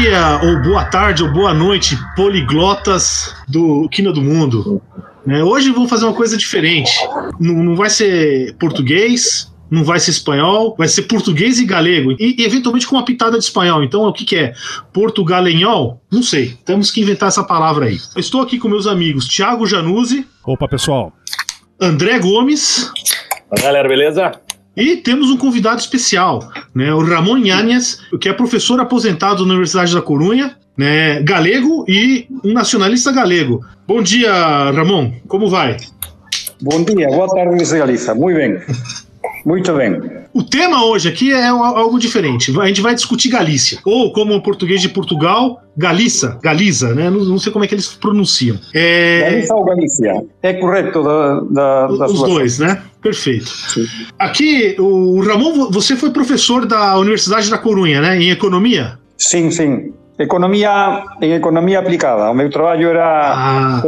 dia, ou boa tarde, ou boa noite, poliglotas do Quina do Mundo. Hoje vamos fazer uma coisa diferente. Não vai ser português, não vai ser espanhol, vai ser português e galego. E eventualmente com uma pitada de espanhol. Então o que é? Portugalenhol? Não sei. Temos que inventar essa palavra aí. Eu estou aqui com meus amigos Thiago Januzzi. Opa, pessoal. André Gomes. Fala, galera, beleza? E temos um convidado especial, o Ramon Yanez, que é professor aposentado na Universidade da Corunha, galego e um nacionalista galego. Bom dia, Ramon, como vai? Bom dia, boa tarde, Luís de Galiza. Muito bem, muito bem. O tema hoje aqui é algo diferente. A gente vai discutir Galícia, ou como o português de Portugal, Galiza, não sei como é que eles pronunciam. Galiza ou Galícia? É correto os dois, né? Perfeito. Sim. Aqui, o Ramon, você foi professor da Universidade da Corunha, né? Em economia? Sim. Em economia aplicada. O meu trabalho era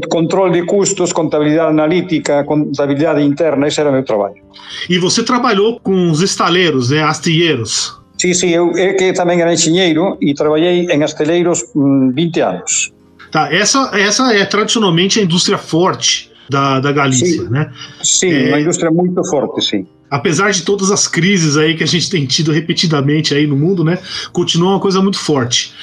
controle de custos, contabilidade analítica, contabilidade interna, esse era o meu trabalho. E você trabalhou com os estaleiros, astilleiros? Sim, eu que também era engenheiro e trabalhei em estaleiros 20 anos. Tá, essa é tradicionalmente a indústria forte da Galícia, sim, né? Sim, uma indústria muito forte, sim. Apesar de todas as crises aí que a gente tem tido repetidamente aí no mundo, continua uma coisa muito forte.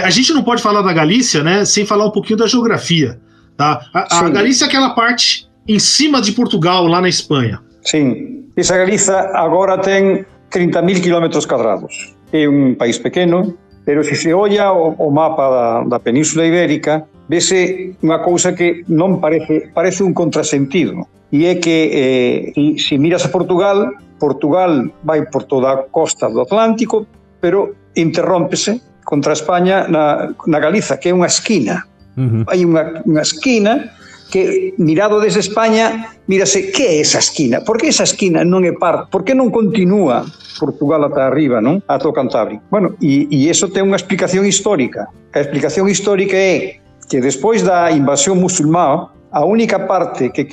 A gente não pode falar da Galícia, sem falar um pouquinho da geografia, tá? A Galícia é aquela parte em cima de Portugal, lá na Espanha. Sim, essa Galícia agora tem 30.000 quilómetros quadrados. É um país pequeno, mas se olha o mapa da Península Ibérica, vese unha cousa que non parece un contrasentido, e é que se miras a Portugal vai por toda a costa do Atlántico, pero interrómpese contra España na Galiza, que é unha esquina. Hai unha esquina que, mirado desde España, mírase que é esa esquina. Por que esa esquina non é parte? Por que non continúa Portugal ata arriba, non? Ata o Cantábrico. Bueno, e iso ten unha explicación histórica. A explicación histórica é que despois da invasión musulmá, a única parte que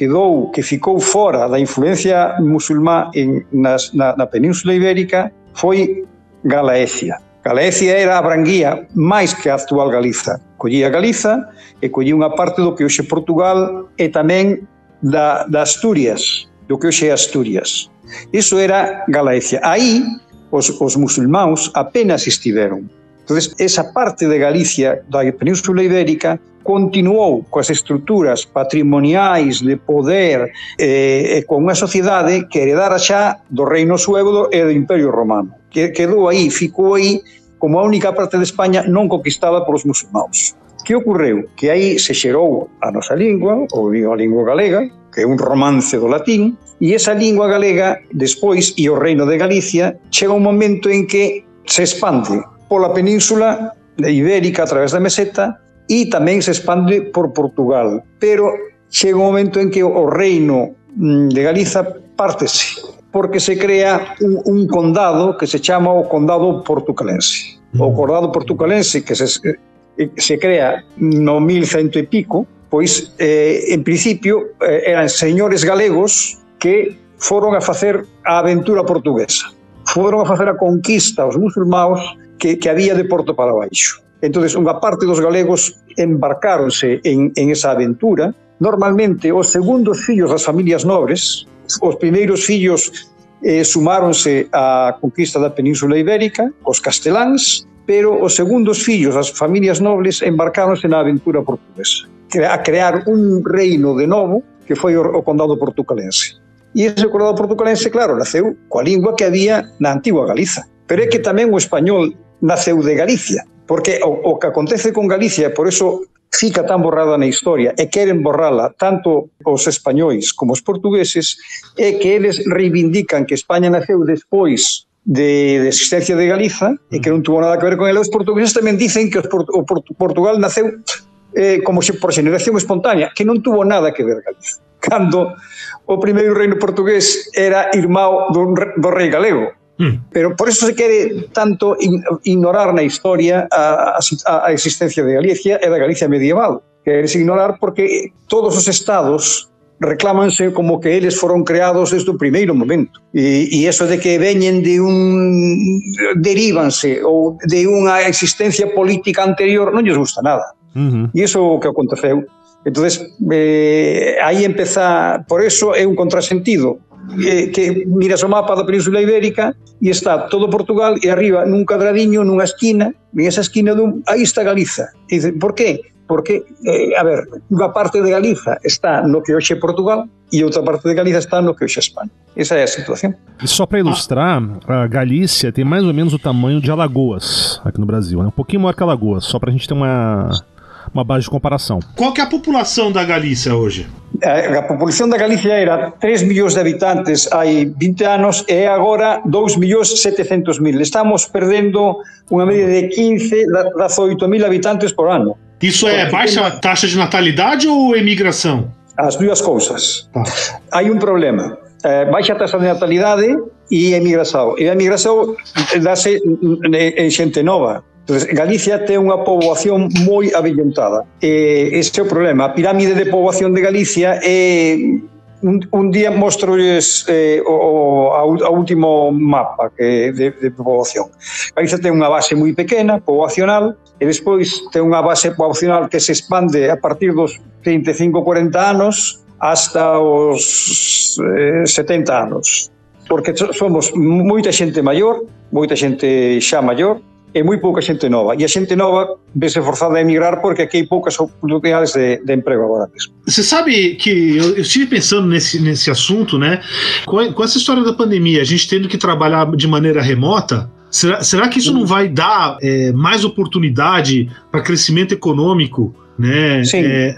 ficou fora da influencia musulmá na Península Ibérica foi Galaécia. Galaécia abranguía máis que a actual Galiza. Collía Galiza e collía unha parte do que hoxe Portugal e tamén da Asturias, do que hoxe é Asturias. Iso era Galaécia. Aí os musulmáns apenas estiveron. Entonces, esa parte de Galicia, da Península Ibérica, continuou coas estruturas patrimoniais de poder e con unha sociedade que heredara xa do Reino Suevo e do Imperio Romano. Que quedou aí, ficou aí como a única parte de España non conquistada polos musulmáns. Que ocorreu? Que aí se xerou a nosa lingua, ou a lingua galega, que é un romance do latín, e esa lingua galega, despois, e o Reino de Galicia, chega un momento en que se expande pola Península Ibérica a través da meseta e tamén se expande por Portugal. Pero chega un momento en que o Reino de Galiza pártese, porque se crea un condado que se chama o Condado Portucalense. O Condado Portucalense que se crea no 1100 e pico, pois en principio eran señores galegos que foron a facer a aventura portuguesa. Foron a facer a conquista aos musulmáns que había de Porto para baixo. Entonces, unha parte dos galegos embarcáronse en esa aventura. Normalmente, os segundos fillos das familias nobres, os primeiros fillos sumáronse á conquista da Península Ibérica, os casteláns, pero os segundos fillos das familias nobles embarcáronse na aventura portuguesa, a crear un reino de novo que foi o Condado Portucalense. E ese Condado Portucalense, claro, naceu coa lingua que había na antigua Galiza. Pero é que tamén o español naceu de Galicia, porque o que acontece con Galicia, por eso fica tan borrada na historia, e queren borrala tanto os españois como os portugueses, é que eles reivindican que España naceu despois de existencia de Galiza e que non tuvo nada que ver con ela. Os portugueses tamén dicen que Portugal naceu como por xeneración espontánea, que non tuvo nada que ver Galiza, cando o primeiro reino portugués era irmão do rei galego. Pero por eso se quere tanto ignorar na historia a existencia de Galicia e da Galicia medieval. Queres ignorar porque todos os estados reclámanse como que eles foron creados desde o primeiro momento. E eso de que veñen derívanse ou de unha existencia política anterior non lles gusta nada. E iso é o que aconteceu. Entonces, aí empeza, por eso é un contrasentido, que miras o mapa da Península Ibérica e está todo Portugal e arriba nun cadradiño, nunha esquina, en esa esquina aí está Galiza. E dice, por qué? Porque, a ver, unha parte de Galiza está no que hoxe é Portugal e outra parte de Galiza está no que hoxe é Espanha. Essa é a situação. E só para ilustrar, a Galícia tem mais ou menos o tamanho de Alagoas aqui no Brasil, né? Um pouquinho maior que Alagoas, só para a gente ter uma base de comparação. Qual que é a população da Galícia hoje? A população da Galícia era 3 milhões de habitantes há 20 anos e é agora 2.700.000. Estamos perdendo uma média de 15 a 18.000 habitantes por ano. Isso é baixa taxa de natalidade ou emigração? As duas coisas. Há um problema. Baixa taxa de natalidade e emigração. E a emigração dá-se em xente nova. Entonces, Galicia ten unha poboación moi avellentada. Ese é o problema. A pirámide de poboación de Galicia é... Un día mostrolles o último mapa de poboación. Galicia ten unha base moi pequena, poboacional, e despois ten unha base poboacional que se expande a partir dos 35-40 anos hasta os 70 anos. Porque somos moita xente maior, moita xente xa maior, e moi pouca xente nova. E a xente nova vese forzada a emigrar porque aqui hai poucas oportunidades de emprego agora mesmo. Você sabe que eu estive pensando nesse assunto, né? Com essa história da pandemia, a gente tendo que trabalhar de maneira remota, será que isso não vai dar mais oportunidade para crescimento econômico, né?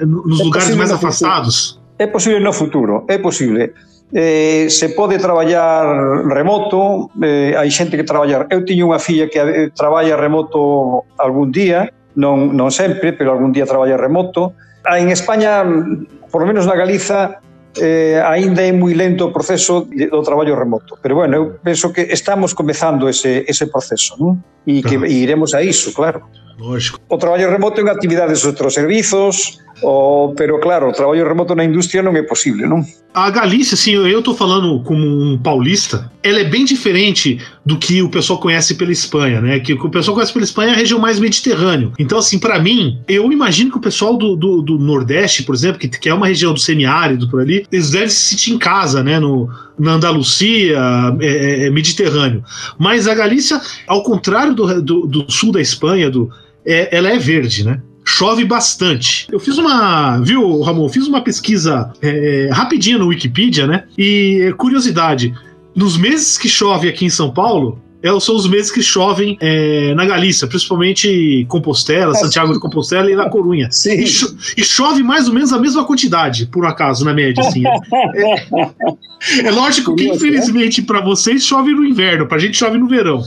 Nos lugares mais afastados? É possível no futuro, é possível. Se pode traballar remoto, hai xente que traballa. Eu tiño unha filla que traballa remoto algún día, non sempre, pero algún día traballa remoto. En España, por lo menos na Galiza, aínda é moi lento o proceso do traballo remoto, pero bueno, eu penso que estamos comezando ese proceso, non? E que iremos a iso, claro. Lógico. O traballo remoto en actividades de outros servizos, pero claro, o trabalho remoto na indústria non é posible, non? A Galícia, assim, eu tô falando como um paulista, ela é bem diferente do que o pessoal conhece pela Espanha, né? Que o pessoal conhece pela Espanha é a região mais mediterrânea. Então, assim, para mim, eu imagino que o pessoal do Nordeste, por exemplo, que é uma região do semiárido por ali, eles devem se sentir em casa, né? Na Andalucia, Mediterrâneo. Mas a Galícia, ao contrário do sul da Espanha, ela é verde, né? Chove bastante. Eu fiz viu, Ramon? Fiz uma pesquisa rapidinha no Wikipedia, né? E curiosidade, nos meses que chove aqui em São Paulo, são os meses que chovem na Galícia, principalmente Compostela, Santiago de Compostela e La Corunha. E chove mais ou menos a mesma quantidade, por acaso, na média. Assim. É lógico que, infelizmente, para vocês chove no inverno, para a gente chove no verão.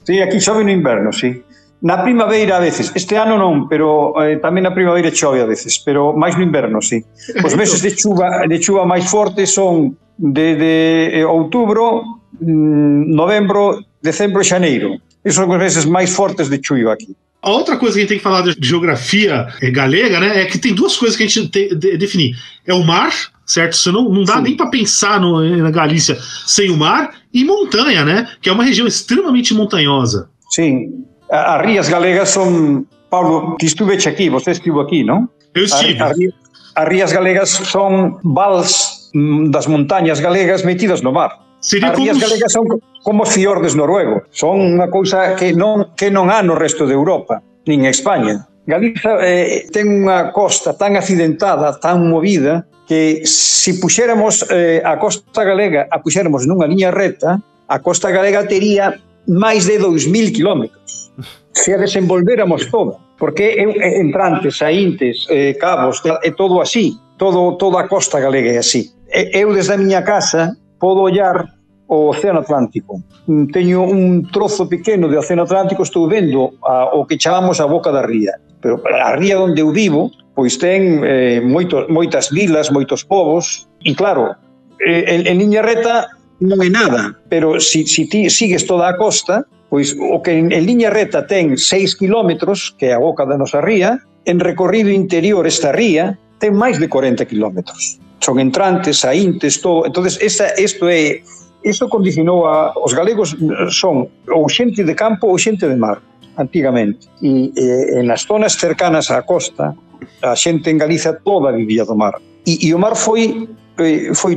Sim, aqui chove no inverno, sim. Na primavera a veces, este ano non, pero tamén na primavera chove a veces, pero máis no inverno, sí. Os meses de chuva máis fortes son de outubro, novembro, decembro e xaneiro. Esos son os meses máis fortes de chuva aqui. A outra coisa que a gente tem que falar de geografia galega, né, é que tem duas coisas que a gente tem que definir. É o mar, certo? Você não dá nem para pensar na Galícia sem o mar, e montanha, né, que é uma região extremamente montanhosa. Sim. As rias galegas son... Paulo, que estuveche aquí, você estivo aquí, non? Eu estive. As rias galegas son vals das montañas galegas metidas no mar. As rias galegas son como fiordes noruegos. Son unha cousa que non há no resto de Europa, nin en España. Galiza ten unha costa tan accidentada, tan movida, que se puxéramos a costa galega, a puxéramos nunha liña recta, a costa galega tería máis de 2.000 kilómetros. Se a desenvolvéramos toda, porque entrantes, saíntes, cabos, é todo así, toda a costa galega é así. Eu desde a miña casa podo ollar o Océano Atlántico. Teño un trozo pequeno de Océano Atlántico, estou vendo o que chamamos a boca da ría. Pero a ría onde eu vivo, pois ten moitas vilas, moitos povos, e claro, en liña reta non é nada, pero se ti sigues toda a costa, pois o que en liña reta ten 6 kilómetros, que é a boca da nosa ría, en recorrido interior esta ría ten máis de 40 kilómetros. son entrantes, saíntes, todo. Entonces, isto condicionou os galegos son ou xente de campo ou xente de mar, antigamente. E nas zonas cercanas á costa, a xente en Galicia toda vivía do mar. E o mar foi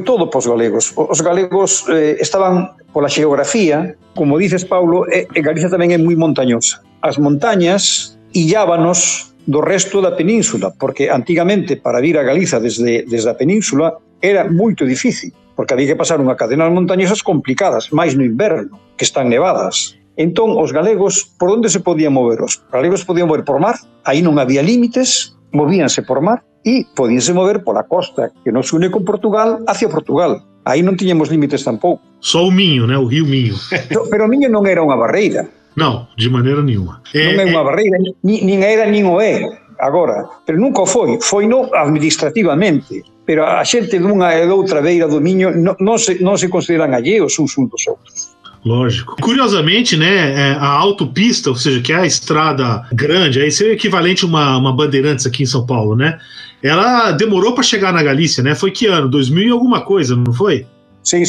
todo pos galegos. Os galegos estaban pola xeografía, como dices, Paulo, Galicia tamén é moi montañosa. As montañas illábanos do resto da península, porque antigamente para vir a Galiza desde a península era moito difícil, porque había que pasar unha cadena de montañosas complicadas, máis no inverno, que están nevadas. Entón, os galegos, por onde se podían mover? Os galegos podían mover por mar, aí non había límites, movíanse por mar, e podíanse mover pola costa, que nos une con Portugal, hacia Portugal. Aí non tiñamos límites tampouco. Só o Minho, né? O río Minho. Pero o Minho non era unha barreira. Não, de maneira nenhuma. Non é unha barreira, nin era nin o é agora, pero nunca foi no administrativamente, pero a xente dunha e doutra beira do Minho non se consideran alleos uns dos outros. Lógico. Curiosamente, né, a autopista, ou seja, que é a estrada grande, aí seria o equivalente a uma Bandeirantes aqui em São Paulo, né? Ela demorou para chegar na Galícia, né? Foi que ano? 2000 e alguma coisa, não foi? Sim.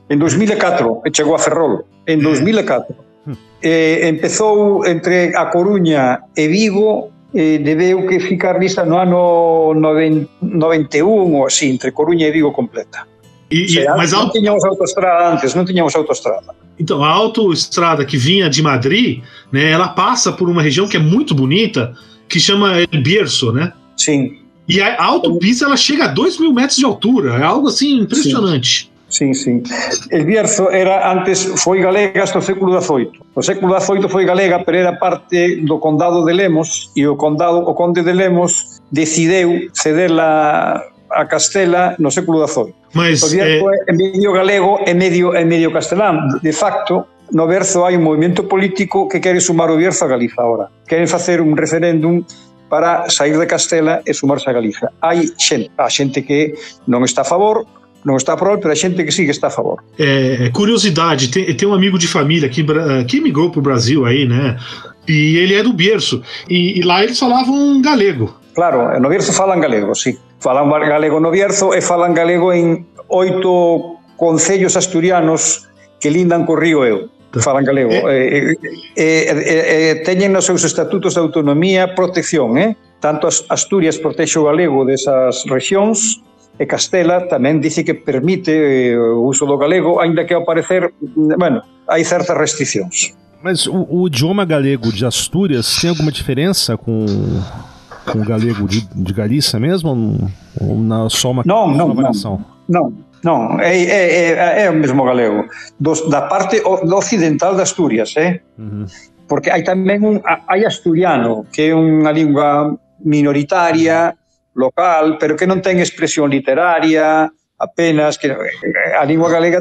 Em 2004 chegou a Ferrol. Em 2004. Empezou entre A Coruña e Vigo, debeu que ficar lista no ano 91 ou así, entre Coruña e Vigo completa. Mas não tínhamos autoestrada antes, não tínhamos autoestrada. Então, a autoestrada que vinha de Madrid, né, ela passa por uma região que é muito bonita, que chama El Bierzo, né? Sim. E a autopista, ela chega a 2.000 metros de altura, é algo assim impressionante. Sim. El Bierzo foi galega hasta o século XVIII. O século XVIII foi galega, pero era parte do condado de Lemos, e o conde de Lemos decideu cederla a Castela no século XVIII. Mas o Bierzo é medio galego e medio castelán. De facto, no Bierzo hai un movimento político que quere sumar o Bierzo a Galiza ahora. Queren facer un referéndum para sair de Castela e sumarse a Galiza. Hai xente que non está a favor, não está a prol, pero a gente que sim que está a favor. Curiosidade, tem um amigo de família que migrou para o Brasil aí, né? E ele é do Bierzo. E lá eles falavam galego. Claro, no Bierzo falam galego, sim. Falam galego no Bierzo e falam galego em 8 concellos asturianos que lindan co río Eo. Falan galego. Teñen nos seus estatutos de autonomía protección, Tanto Asturias protexe o galego desas rexións, e Castela tamén dice que permite o uso do galego, ainda que ao parecer, hai certas restricións. Mas o idioma galego de Astúrias tem alguma diferença com o galego de Galícia mesmo? Ou só uma variação? Não, é o mesmo galego. Da parte ocidental de Astúrias, Porque hai tamén hai asturiano, que é unha lingua minoritaria, local, pero que non ten expresión literaria, apenas que a lingua galega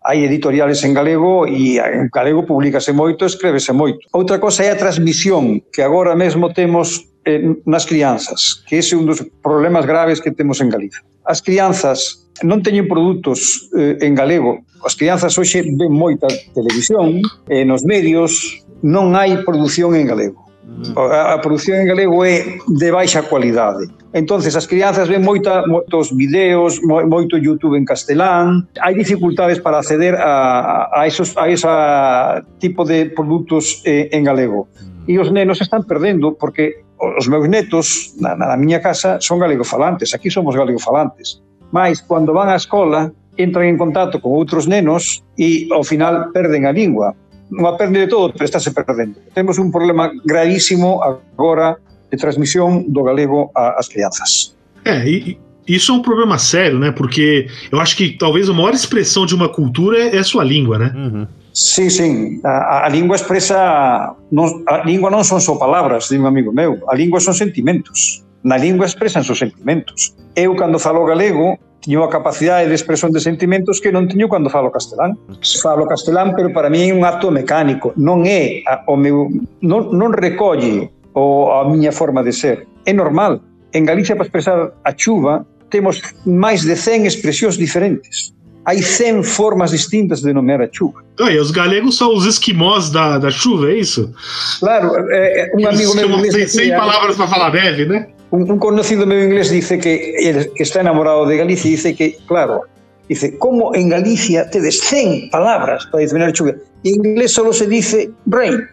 hai editoriales en galego e en galego publicase moito, escrevese moito. Outra cosa é a transmisión que agora mesmo temos nas crianzas, que ese é un dos problemas graves que temos en Galicia. As crianzas non teñen produtos en galego. As crianzas hoxe ven moita televisión, nos medios non hai produción en galego. A produción en galego é de baixa cualidade. Entonces as crianzas ven moitos videos, moito YouTube en castelán. Hai dificultades para acceder a ese tipo de produtos en galego. E os nenos están perdendo porque os meus netos na miña casa son galegofalantes, aquí somos galegofalantes. Mas cando van á escola entran en contacto con outros nenos e ao final perden a lingua. Non aprende de todo, pero estáse perdendo. Temos un problema gravísimo agora de transmisión do galego ás crianças. Isso é um problema sério, né? Porque eu acho que talvez a maior expressão de uma cultura é a sua língua, né? Uhum. Sim. A língua expressa... A língua non son só palabras, de un amigo meu. A língua son sentimentos. Na língua expresan os sentimentos. Eu, cando falo galego, teño a capacidade de expresión de sentimentos que non teño cando falo castelán. Falo castelán, pero para mí é un acto mecánico. Non é o meu... Non recolle a miña forma de ser. É normal. En Galicia, para expresar a chuva, temos máis de 100 expresións diferentes. Hai 100 formas distintas de nomear a chuva. E os galegos são os esquimós da chuva, é isso? Claro, um amigo meu... Tem 100 palavras para falar neve, né? Un conocido meu inglés dice que está enamorado de Galicia y dice que, claro, dice, ¿cómo en Galicia tedes 100 palabras para determinar chuvia? En inglés solo se dice rain,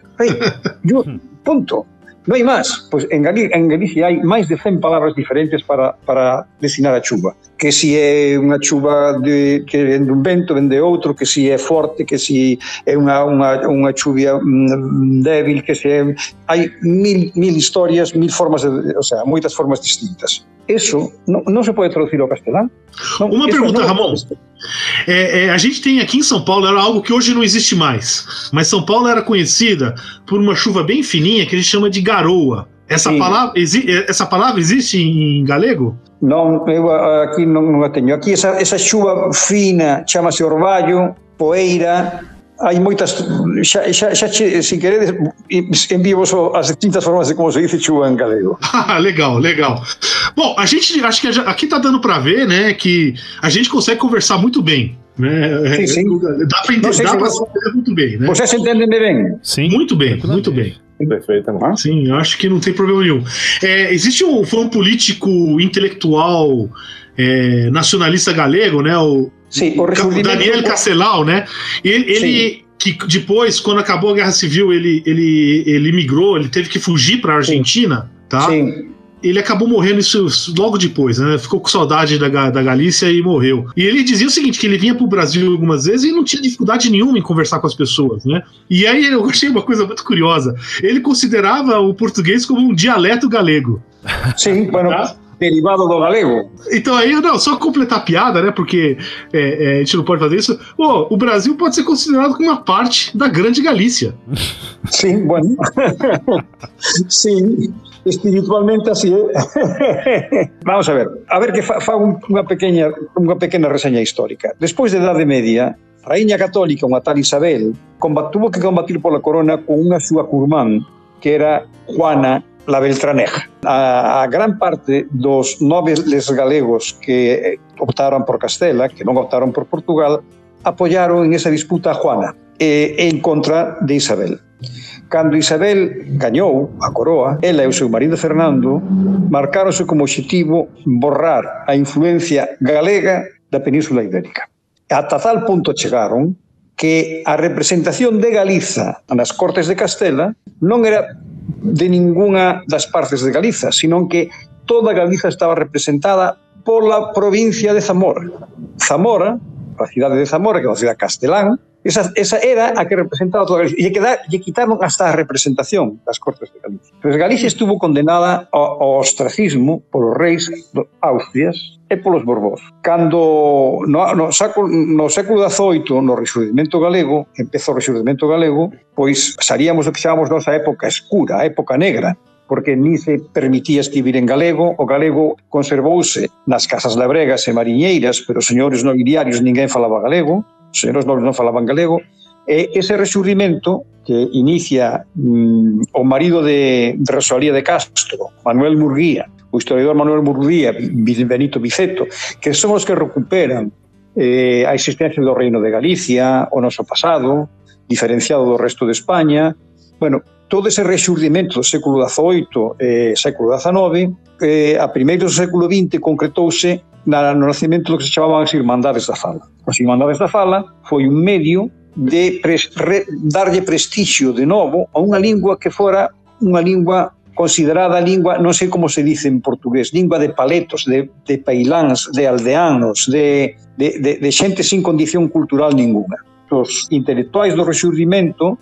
punto. No hai máis. Pois en Galicia hai máis de 100 palabras diferentes para designar a chuva. Que si é unha chuva que vende un vento, vende outro, que si é forte, que si é unha chuvia débil, que si é... Hai mil historias, mil formas, o sea, moitas formas distintas. Eso non se pode traducir ao castelán. Uma pergunta, Ramon. A gente tem aqui em São Paulo, era algo que hoje não existe mais, mas São Paulo era conhecida por uma chuva bem fininha que a gente chama de garoa. Essa palavra existe em galego? Non, eu aquí non a teño. Aquí esa chuva fina chama-se orvallo, poeira. Hai moitas, xa se queredes envío-vos as distintas formas de como se dice chuva em galego. Legal. Bom, a gente acho que aqui tá dando para ver, né, que a gente consegue conversar muito bem, né? Sim. Dá para entender, dá para entender muito bem, né? Vocês entendem bem? Sim. Muito bem. Perfeito, né? Sim, eu acho que não tem problema nenhum. Foi um político intelectual nacionalista galego, né? O Daniel Castelao, né? Ele que depois, quando acabou a Guerra Civil, ele migrou, ele teve que fugir para a Argentina, tá? Sim. Ele acabou morrendo isso logo depois, né? Ficou com saudade da Galícia e morreu. E ele dizia o seguinte, que ele vinha para o Brasil algumas vezes e não tinha dificuldade nenhuma em conversar com as pessoas, né? E aí eu achei uma coisa muito curiosa. Ele considerava o português como um dialeto galego. Sim, bueno... Tá? Derivado do galego. Então aí, só completar a piada, né? Porque a gente não pode fazer isso. O Brasil pode ser considerado como uma parte da Grande Galícia. Sim, bueno. Sim, espiritualmente así é. Vamos a ver que fago unha pequena reseña histórica. Despois da Idade Media, a Raíña Católica, unha tal Isabel, tuvo que combatir pola corona con unha súa curmán, que era Juana la Beltraneja. A gran parte dos nobles galegos que optaron por Castela, que non optaron por Portugal, apoyaron en esa disputa a Juana en contra de Isabel. Cando Isabel gañou a coroa, ela e o seu marido Fernando marcaronse como obxectivo borrar a influencia galega da Península Ibérica. Ata tal punto chegaron que a representación de Galiza nas Cortes de Castela non era de ninguna das partes de Galiza, sino que toda Galiza estaba representada pola provincia de Zamora. Zamora, a cidade de Zamora, que é a cidade castelán, esa era a que representaba toda Galicia. E quitaron hasta a representación das Cortes de Galicia. Pero Galicia estuvo condenada ao ostracismo polos reis de Austrias e polos Borbós. Cando no século XVIII, no rexurdimento galego, empezou o rexurdimento galego, pois pasaríamos o que chamamos nosa época escura, a época negra, porque ni se permitía escribir en galego, o galego conservouse nas casas labregas e mariñeiras, pero os señores nobiliarios ninguén falaba galego, os señores nobles non falaban galego, e ese rexurdimento que inicia o marido de Rosalía de Castro, Manuel Murguía, o historiador Manuel Murguía, Benito Biceto, que son os que recuperan a existencia do Reino de Galicia, o noso pasado, diferenciado do resto de España. Bueno, todo ese rexurdimento do século XVIII e século XIX, a primeiros do século XX concretouse no nacemento do que se chamaban as Irmandades da Fala. As Irmandades da Fala foi un medio de darlle prestixio de novo a unha lingua que fora unha lingua considerada lingua, non sei como se dice en portugués, lingua de paletos, de pailáns, de aldeanos, de xente sin condición cultural ninguna. Os intelectuais do rexurdimento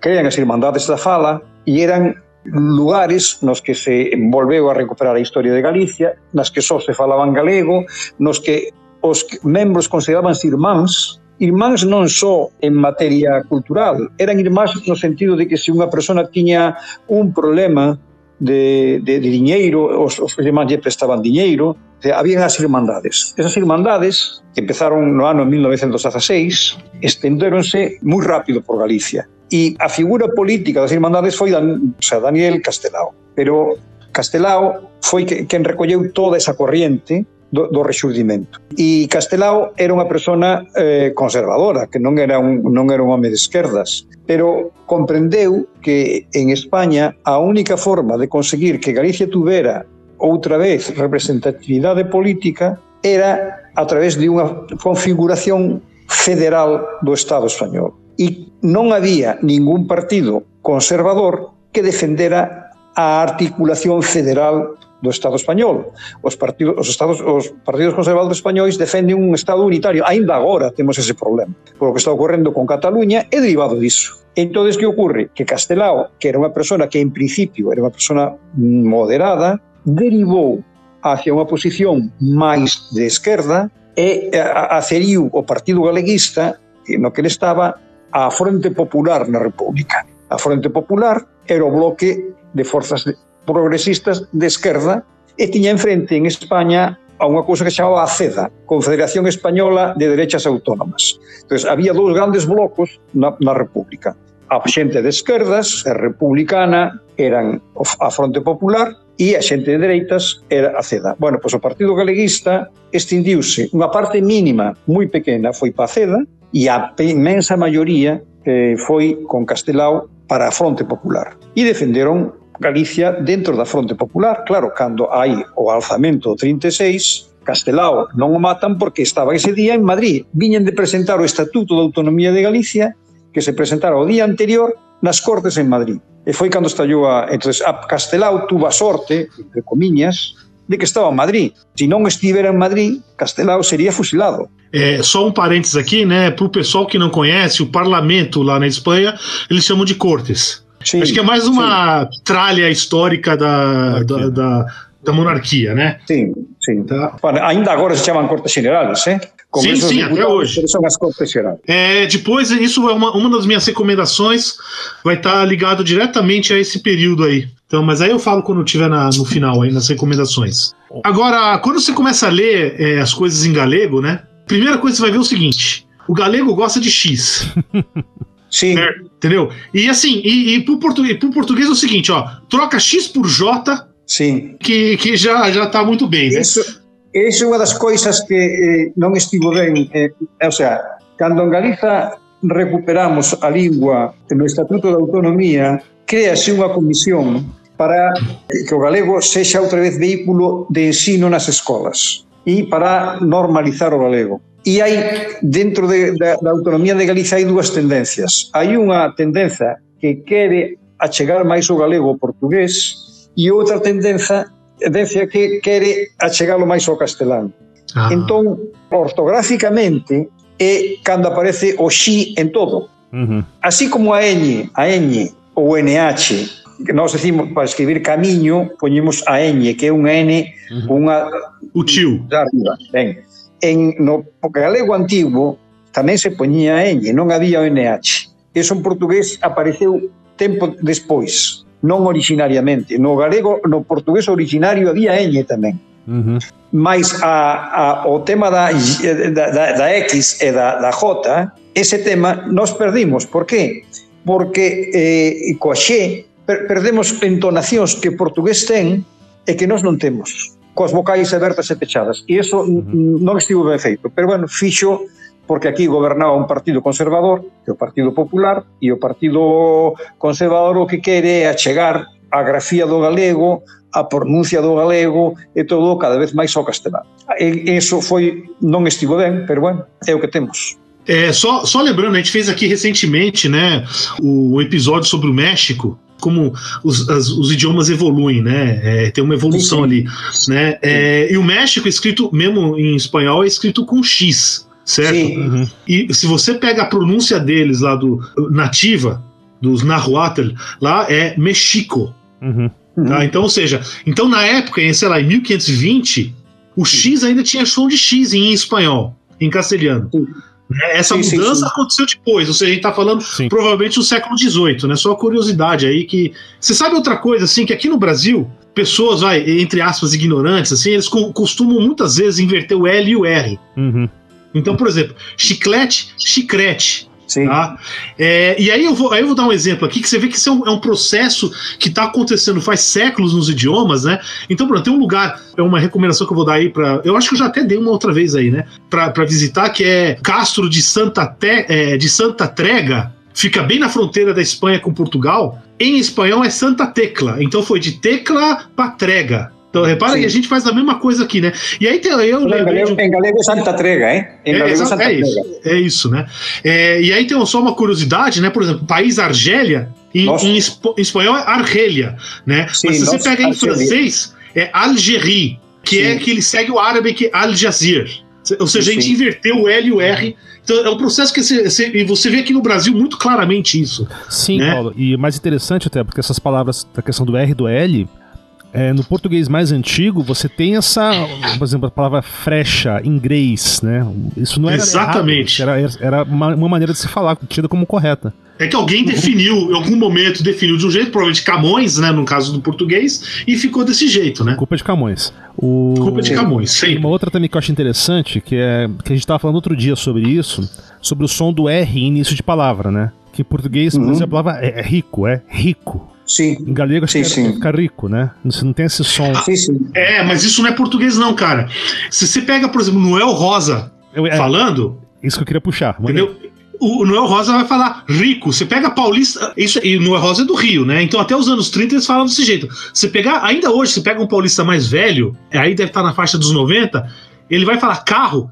crean as Irmandades da Fala e eran lugares nos que se volveu a recuperar a historia de Galicia, nas que só se falaban galego, nos que os membros considerabanse irmáns non só en materia cultural, eran irmáns no sentido de que se unha persona tiña un problema de diñeiro, os irmáns lle prestaban diñeiro, habían as irmandades. Esas irmandades, que empezaron no ano 1916, estendéronse moi rápido por Galicia. E a figura política das irmandades foi Daniel Castelao. Pero Castelao foi quen recolleu toda esa corriente do rexurdimento. E Castelao era unha persona conservadora, que non era un home de esquerdas, pero comprendeu que en España a única forma de conseguir que Galicia tuvera outra vez, representatividade política era a través de unha configuración federal do Estado español. E non había ningún partido conservador que defendera a articulación federal do Estado español. Os partidos conservadores españois defenden un Estado unitario. Ainda agora temos ese problema. Por o que está ocorrendo con Cataluña é derivado disso. Entón, que ocorre? Que Castelao, que era unha persona que en principio era unha persona moderada, derivou hacia unha posición máis de esquerda e aceriu o Partido Galeguista, no que ele estaba, a Fronte Popular na República. A Fronte Popular era o bloque de forzas progresistas de esquerda e tiña enfrente en España a unha cousa que se chamaba a CEDA, Confederación Española de Derechas Autónomas. Entón, había dous grandes blocos na República. A xente de esquerdas, a republicana, eran a Fronte Popular e a xente de dereitas era a CEDA. Bueno, pois o Partido Galeguista extindiuse. Unha parte mínima, moi pequena, foi para a CEDA e a inmensa maioría foi con Castelao para a Fronte Popular. E defenderon Galicia dentro da Fronte Popular. Claro, cando hai o alzamento do 36, Castelao non o matan porque estaba ese día en Madrid. Viñen de presentar o Estatuto de Autonomía de Galicia, que se presentara o día anterior nas Cortes en Madrid. E foi cando estallou Entonces, Castelao tuvo a sorte, entre comiñas, de que estaba en Madrid. Se non estivera en Madrid, Castelao sería fusilado. Só parênteses aqui, né? Para o pessoal que não conhece, o parlamento lá na Espanha, eles chamam de Cortes. Sim, acho que é mais uma tralha histórica da monarquia, né? Sim. Tá. Ainda agora se chamam Cortes Generales, Sim, até hoje. São as Cortes Gerais. Depois, isso é uma das minhas recomendações, vai estar ligado diretamente a esse período aí. Então, mas aí eu falo quando estiver no final, aí, nas recomendações. Agora, quando você começa a ler as coisas em galego, né? Primeira coisa que você vai ver é o seguinte: o galego gosta de X. Sim. Entendeu? E assim, pro português é o seguinte, ó, troca X por J, sim, que já tá muito bem, né? Isso é uma das coisas que não estivo bem. Ou seja, quando em Galiza recuperamos a língua no Estatuto de Autonomía, crea-se unha comisión para que o galego sexa outra vez vehículo de ensino nas escolas e para normalizar o galego. E hai, dentro da autonomía de Galicia, hai dúas tendencias. Hai unha tendencia que quere achegar máis o galego ao portugués e outra tendencia que quere achegalo máis ao castelán. Entón, ortográficamente, é cando aparece o xi en todo. Así como a ñ ou NH, que nós decimos para escribir camiño, poñemos a ñ, que é unha N, unha... O tio. Ben. No galego antigo tamén se poñía ñ, non había o NH. Eso en portugués apareceu tempo despois, non originariamente. No portugués originario había ñ tamén. Mas o tema da X e da J, ese tema nos perdimos. Por qué? Porque coa X perdemos entonacións que o portugués ten e que nós non temos, coas vocais abertas e pechadas, e iso non estivo ben feito, pero bueno, fixo porque aquí gobernaba un partido conservador, que é o Partido Popular, e o Partido Conservador o que quere é achegar a grafía do galego, a pronuncia do galego e todo cada vez máis ao castelán. E iso non estivo ben, pero bueno, é o que temos. Só lembrando, a gente fez aqui recentemente, né, o episódio sobre o México, como os idiomas evoluem, né? Tem uma evolução ali, né? E o México, escrito mesmo em espanhol, é escrito com X, certo? E se você pega a pronúncia deles lá nativa, dos Nahuatl, lá é Mexico. Tá? Então, ou seja, na época, sei lá, em 1520, o X ainda tinha som de X em espanhol, em castelhano. Essa mudança aconteceu depois, ou seja, a gente está falando provavelmente do século XVIII, né? Só a curiosidade aí que... Você sabe outra coisa, assim, que aqui no Brasil, pessoas, entre aspas, ignorantes, assim, eles costumam muitas vezes inverter o L e o R. Então, por exemplo, chiclete, chicrete. Tá? E aí eu vou dar um exemplo aqui, que você vê que isso é um processo que está acontecendo faz séculos nos idiomas, né? Então, pronto, tem um lugar, é uma recomendação que eu vou dar aí eu acho que eu já até dei uma outra vez aí, né? Para visitar, que é Castro de Santa Trega, fica bem na fronteira da Espanha com Portugal. Em espanhol é Santa Tecla, então foi de Tecla para Trega. Então, repara que a gente faz a mesma coisa aqui, né? E aí eu lembrei em galego Santa Trega, hein? É isso, né? E aí tem só uma curiosidade, né? Por exemplo, o país Argélia, em espanhol é Argélia, né? Sim, mas se você pega em francês, é Algérie, que é que ele segue o árabe, que é Al Jazeera. Ou seja, a gente inverteu o L e o R. Então é um processo que você vê aqui no Brasil muito claramente isso. Sim, né? Paulo. E mais interessante até, porque essas palavras, a questão do R e do L, no português mais antigo, você tem essa, por exemplo, a palavra frecha, inglês, né? Isso não era exatamente errado, era uma maneira de se falar, tida como correta. É que alguém definiu, em algum momento definiu de um jeito, provavelmente Camões, né, no caso do português, e ficou desse jeito, né? Culpa de Camões. Culpa de Camões, sempre. Uma outra também que eu acho interessante, que a gente estava falando outro dia sobre isso, sobre o som do R em início de palavra, né? Que em português, por exemplo, a palavra é rico, é rico. Sim. Em galego acho que fica rico, né? Você não tem esse som. Mas isso não é português não, cara. Se você pega, por exemplo, Noel Rosa falando... Isso que eu queria puxar. Entendeu? O Noel Rosa vai falar rico. Você pega paulista... E o Noel Rosa é do Rio, né? Então até os anos 30 eles falam desse jeito. Você pegar... Ainda hoje, você pega um paulista mais velho, aí deve estar na faixa dos 90, ele vai falar carro,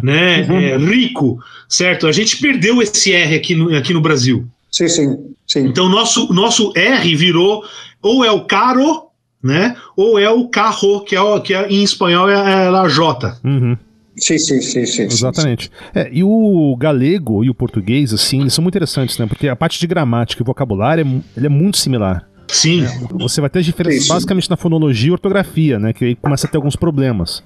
né? Rico, certo? A gente perdeu esse R aqui no Brasil. Sim. Então nosso R virou ou é o caro, né? Ou é o carro, que em espanhol é a J. Sim. Exatamente. E o galego e o português, assim, eles são muito interessantes, né? Porque a parte de gramática e vocabulário ele é muito similar. Sim. Você vai ter diferenças basicamente na fonologia e ortografia, né? Que aí começa a ter alguns problemas.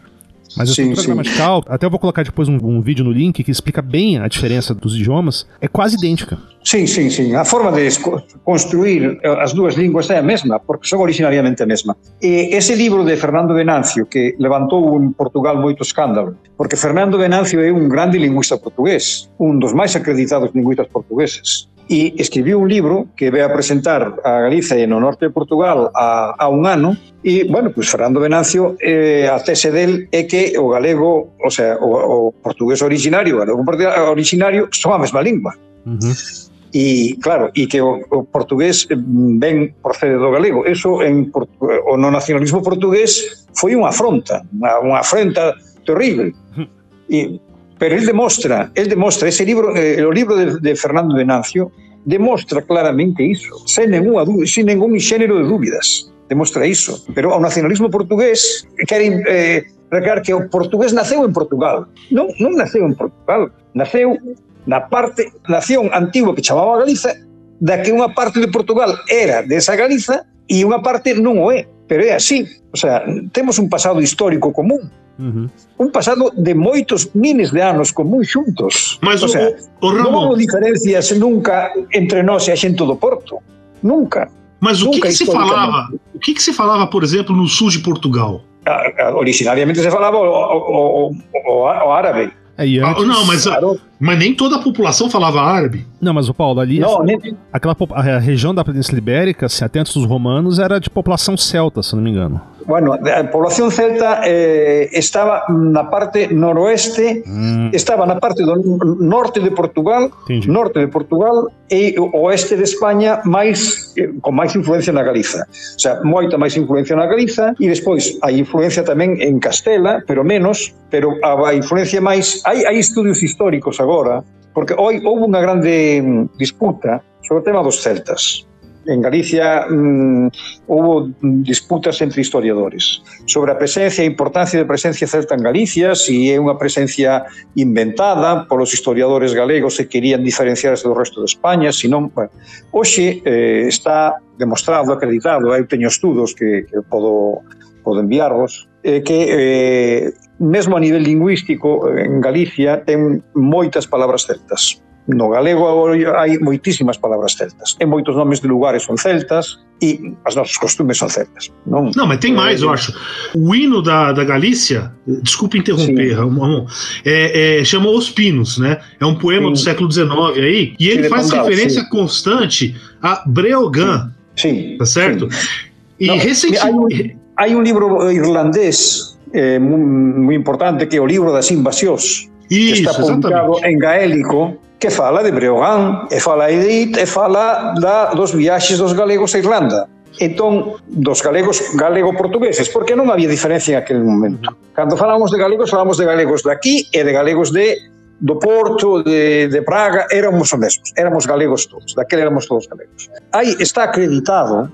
Mas a estrutura gramatical, até eu vou colocar depois um vídeo no link que explica bem a diferença dos idiomas, é quase idêntica. Sim. A forma de construir as duas línguas é a mesma, porque são originariamente a mesma. E esse livro de Fernando Venancio, que levantou em Portugal muito escândalo, porque Fernando Venancio é um grande linguista português, um dos mais acreditados linguistas portugueses. E escribiu um livro que veio apresentar a Galicia no norte de Portugal há um ano. E, bueno, pues Fernando Venancio, a tese dele é que o galego, o sea, o portugués originario, o galego originario son a mesma língua. E, claro, e que o portugués procede do galego. Eso, no nacionalismo portugués, foi unha afronta terrible. Pero él demostra ese libro, o libro de Fernando Venancio, demostra claramente iso, sin ningún xénero de dúbidas. Demostra iso. Pero ao nacionalismo portugués queren recalcar que o portugués naceu en Portugal. Non naceu en Portugal. Naceu na nación antigua que chamaba Galiza, da que unha parte de Portugal era desa Galiza e unha parte non o é. Pero é así. O sea, temos un pasado histórico común. Un pasado de moitos miles de anos común xuntos. Mas non houve diferencias nunca entre nós e a xente do Porto. Nunca. Mas o que se falava? O que se falava, por exemplo, no sul de Portugal? Originariamente se falava o árabe. Mas nem toda a população falava árabe. Não, mas o Paulo, ali a região da Península Ibérica, até antes dos romanos, era de população celta, se não me engano. Bueno, a población celta estaba na parte noroeste, estaba na parte do norte de Portugal, e o oeste de España con máis influencia na Galiza. O sea, moita máis influencia na Galiza, e despois hai influencia tamén en Castela, pero menos, pero a influencia máis... Hai estudios históricos agora, porque houve unha grande disputa sobre o tema dos celtas. En Galicia houve disputas entre historiadores sobre a presencia e importancia de presencia celta en Galicia, se é unha presencia inventada polos historiadores galegos que querían diferenciarse do resto de España, senón, bueno, hoxe está demostrado, acreditado, eu teño estudos que podo enviarvos, que mesmo a nivel lingüístico en Galicia ten moitas palabras celtas. No galego hai moitísimas palabras celtas. E moitos nomes de lugares son celtas e as nosas costumes son celtas. Não, mas tem mais, eu acho. O hino da Galícia, desculpa interromper, chama Os Pinos, né? É um poema do século XIX aí, e ele faz referência constante a Breogán. Tá certo? E recentemente... Hai un libro irlandés moi importante que é o libro das invasións, que está publicado en gaélico, que fala de Breogán, e fala dos viaxes dos galegos a Irlanda. entón dos galego-portugueses, porque non había diferencia en aquel momento. Cando falamos de galegos de aquí e de galegos do Porto, de Praga, éramos os mesmos, éramos galegos todos, daquele éramos todos galegos. Aí está acreditado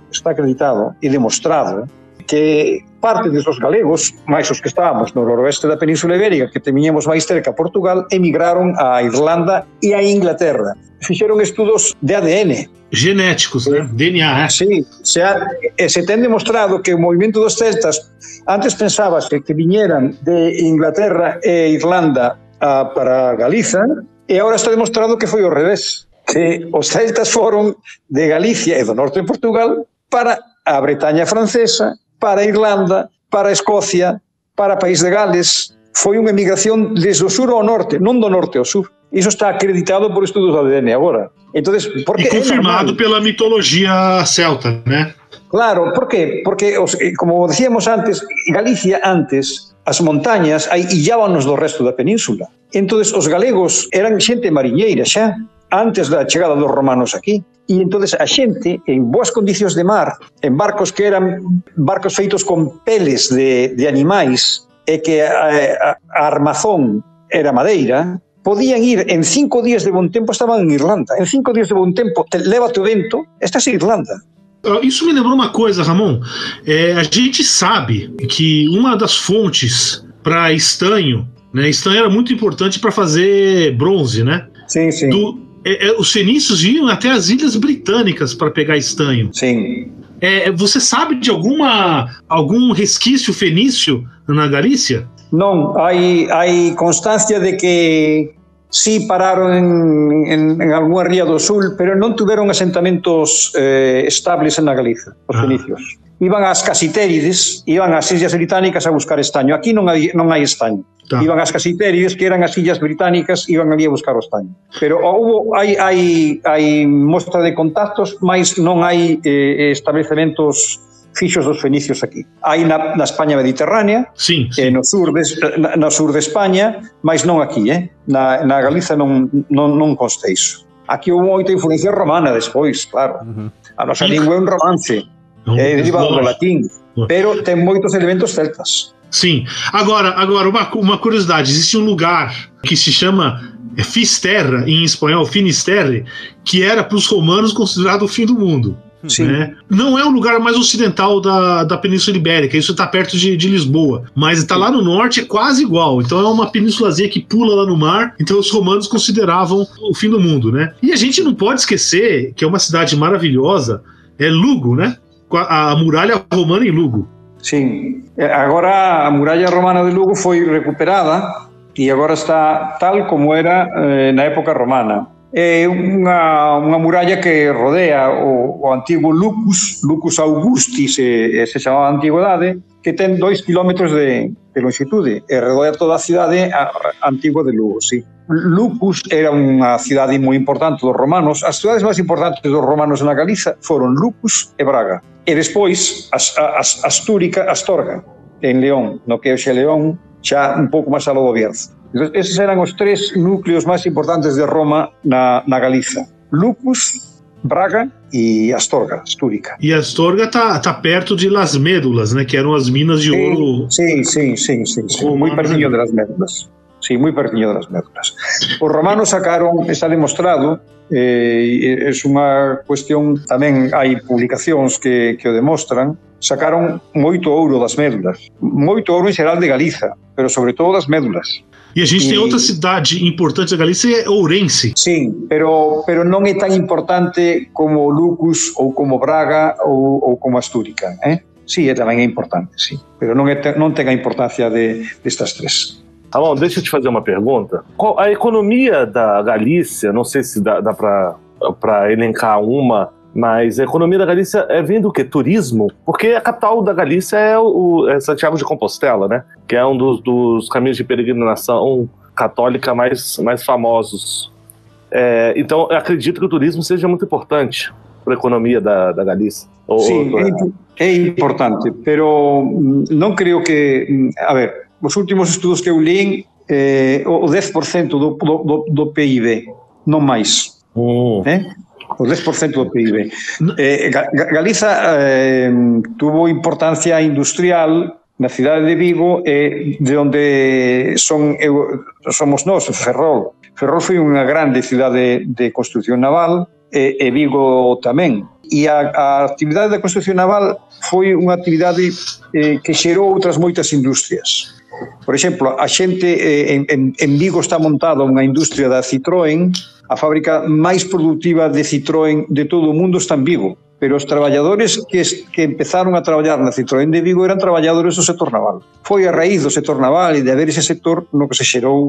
e demostrado que parte desos galegos, máis os que estábamos no noroeste da Península Ibérica, que teníamos máis cerca a Portugal, emigraron a Irlanda e a Inglaterra. Fixeron estudos de ADN. Genéticos, né? DNA. Sí, se ten demostrado que o movimento dos celtas, antes pensabase que viñeran de Inglaterra e Irlanda para Galiza, e agora está demostrado que foi ao revés, que os celtas foron de Galicia e do norte de Portugal para a Bretaña francesa, para Irlanda, para Escocia, para País de Gales. Foi unha emigración desde o sur ao norte, non do norte ao sur. Iso está acreditado por estudos do ADN agora. Entonces, e confirmado pela mitologia celta, né? Claro, por qué? Porque, como decíamos antes, Galicia antes, as montañas illábanos do resto da península. Entonces, os galegos eran xente mariñeira xa, antes da chegada dos romanos aquí. E entonces a xente, en boas condicións de mar, en barcos que eran barcos feitos con peles de animais e que a armazón era madeira, podían ir en 5 días de bon tempo, estaban en Irlanda. En 5 días de bon tempo, leva-te o vento, estás en Irlanda. Isso me lembrou uma coisa, Ramon. A gente sabe que uma das fontes para estanho, né? Estanho era muito importante para fazer bronze, né? Sim, sim. Os fenícios iam até as Ilhas Britânicas para pegar estanho. Sim. Você sabe de algum resquício fenício na Galícia? Non, hai constancia de que sí pararon en algunha ría do sul, pero non tuveron asentamentos estables na Galiza, os fenicios. Iban ás Casitérides, iban ás Illas Británicas a buscar estaño. Aquí non hai estaño. Iban ás Casitérides, que eran as Illas Británicas, iban ali a buscar o estaño. Pero hai mostra de contactos, mas non hai establecementos fixos dos fenicios aquí. Hai na España mediterránea, sí. No sur de España, mas non aquí, na Galiza non consta iso. Aquí houve moita influencia romana despois, claro. A nosa lingua é un romance, é derivado do latín, pero ten moitos elementos celtas. Sim. Agora uma curiosidade, existe um lugar que se chama Fisterra, em espanhol, Finisterre, que era para os romanos considerado o fim do mundo. Né? Não é o lugar mais ocidental da Península Ibérica, isso está perto de Lisboa, mas está lá no norte, é quase igual. Então é uma penínsulazinha que pula lá no mar, então os romanos consideravam o fim do mundo, né? E a gente não pode esquecer que é uma cidade maravilhosa, é Lugo, né? A muralha romana em Lugo. Sim, agora a muralha romana de Lugo foi recuperada e agora está tal como era na época romana. É unha muralla que rodea o antigo Lucus Augusti se chamaba a antigüedade, que ten 2 kilómetros de longitude e rodea toda a cidade antigua de Lugo, sí. Lucus era unha cidade moi importante dos romanos. As cidades máis importantes dos romanos na Galiza foron Lucus e Braga. E despois Astorga, en León, no que hoxe León, xa un pouco máis aló do Bierzo. Eses eran os 3 núcleos máis importantes de Roma na Galiza. Lucus, Braga e Astorga, Astúrica. E Astorga tá perto de Las Médulas, né? Que eram as minas de ouro. Sim. Muy pertinho de Las Médulas. Sí, muy pertinho de Las Médulas. Os romanos sacaron, está demostrado, é unha cuestión, tamén hai publicacións que o demostran, sacaron moito ouro das médulas. Moito ouro en xeral de Galiza, pero sobre todo das médulas. E a gente tem outra cidade importante da Galícia, é Ourense. Sim, pero non é tan importante como Lucus ou como Braga ou como Astúrica. Sí, tamén é importante, sí. Pero non ten a importancia destas 3. Ramon, deixa eu te fazer uma pergunta. A economia da Galícia, não sei se dá para elencar uma, mas a economia da Galícia vem do quê? Turismo? Porque a capital da Galícia é Santiago de Compostela, né? Que é um dos caminhos de peregrinação católica mais famosos. Então, eu acredito que o turismo seja muito importante para a economia da Galícia. Sim, é importante, pero não creio que... A ver, os últimos estudos que eu li, o 10% do PIB, non máis. o 10% do PIB. Galiza tuvo importancia industrial na cidade de Vigo, de onde somos nós, Ferrol. Ferrol foi unha grande cidade de construcción naval, e Vigo tamén. E a actividade da construcción naval foi unha actividade que xerou outras moitas industrias. Por exemplo, a xente en Vigo está montada unha industria da Citroën, a fábrica máis productiva de Citroën de todo o mundo está en Vigo, pero os traballadores que empezaron a traballar na Citroën de Vigo eran traballadores do sector naval. Foi a raíz do sector naval e de haber ese sector no que se xerou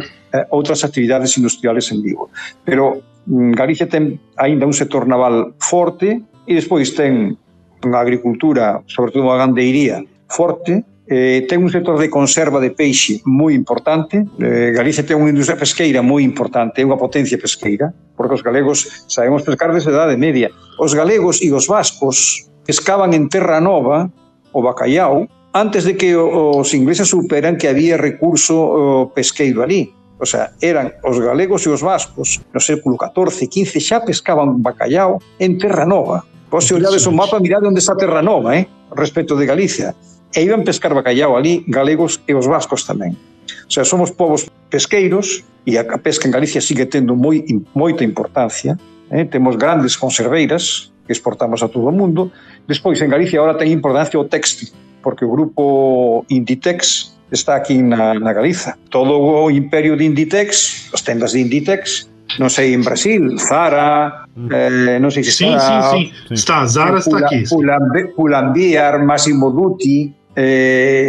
outras actividades industriales en Vigo. Pero Galicia ten aínda un sector naval forte e despois ten unha agricultura, sobre todo a gandeiría, forte. Ten un sector de conserva de peixe moi importante. Galicia ten unha industria pesqueira moi importante, é unha potencia pesqueira, porque os galegos sabemos pescar desde a Idade Media. Os galegos e os vascos pescaban en Terra Nova o bacallau antes de que os ingleses superan que había recurso pesqueiro ali. O sea, eran os galegos e os vascos no século XIV, XV xa pescaban bacallau en Terra Nova. Vos se olhades o mapa, mirade onde está Terra Nova, respecto de Galicia. E iban pescar bacallau ali, galegos e os vascos tamén. O sea, somos povos pesqueiros e a pesca en Galicia sigue tendo moita importancia. Temos grandes conserveiras que exportamos a todo o mundo. Despois, en Galicia, agora ten importancia o textil, porque o grupo Inditex está aquí na Galiza. Todo o imperio de Inditex, as tendas de Inditex, non sei, en Brasil, Zara, non sei se está... Sim. Está, Zara está aquí. Pull&Bear, Massimo Dutti,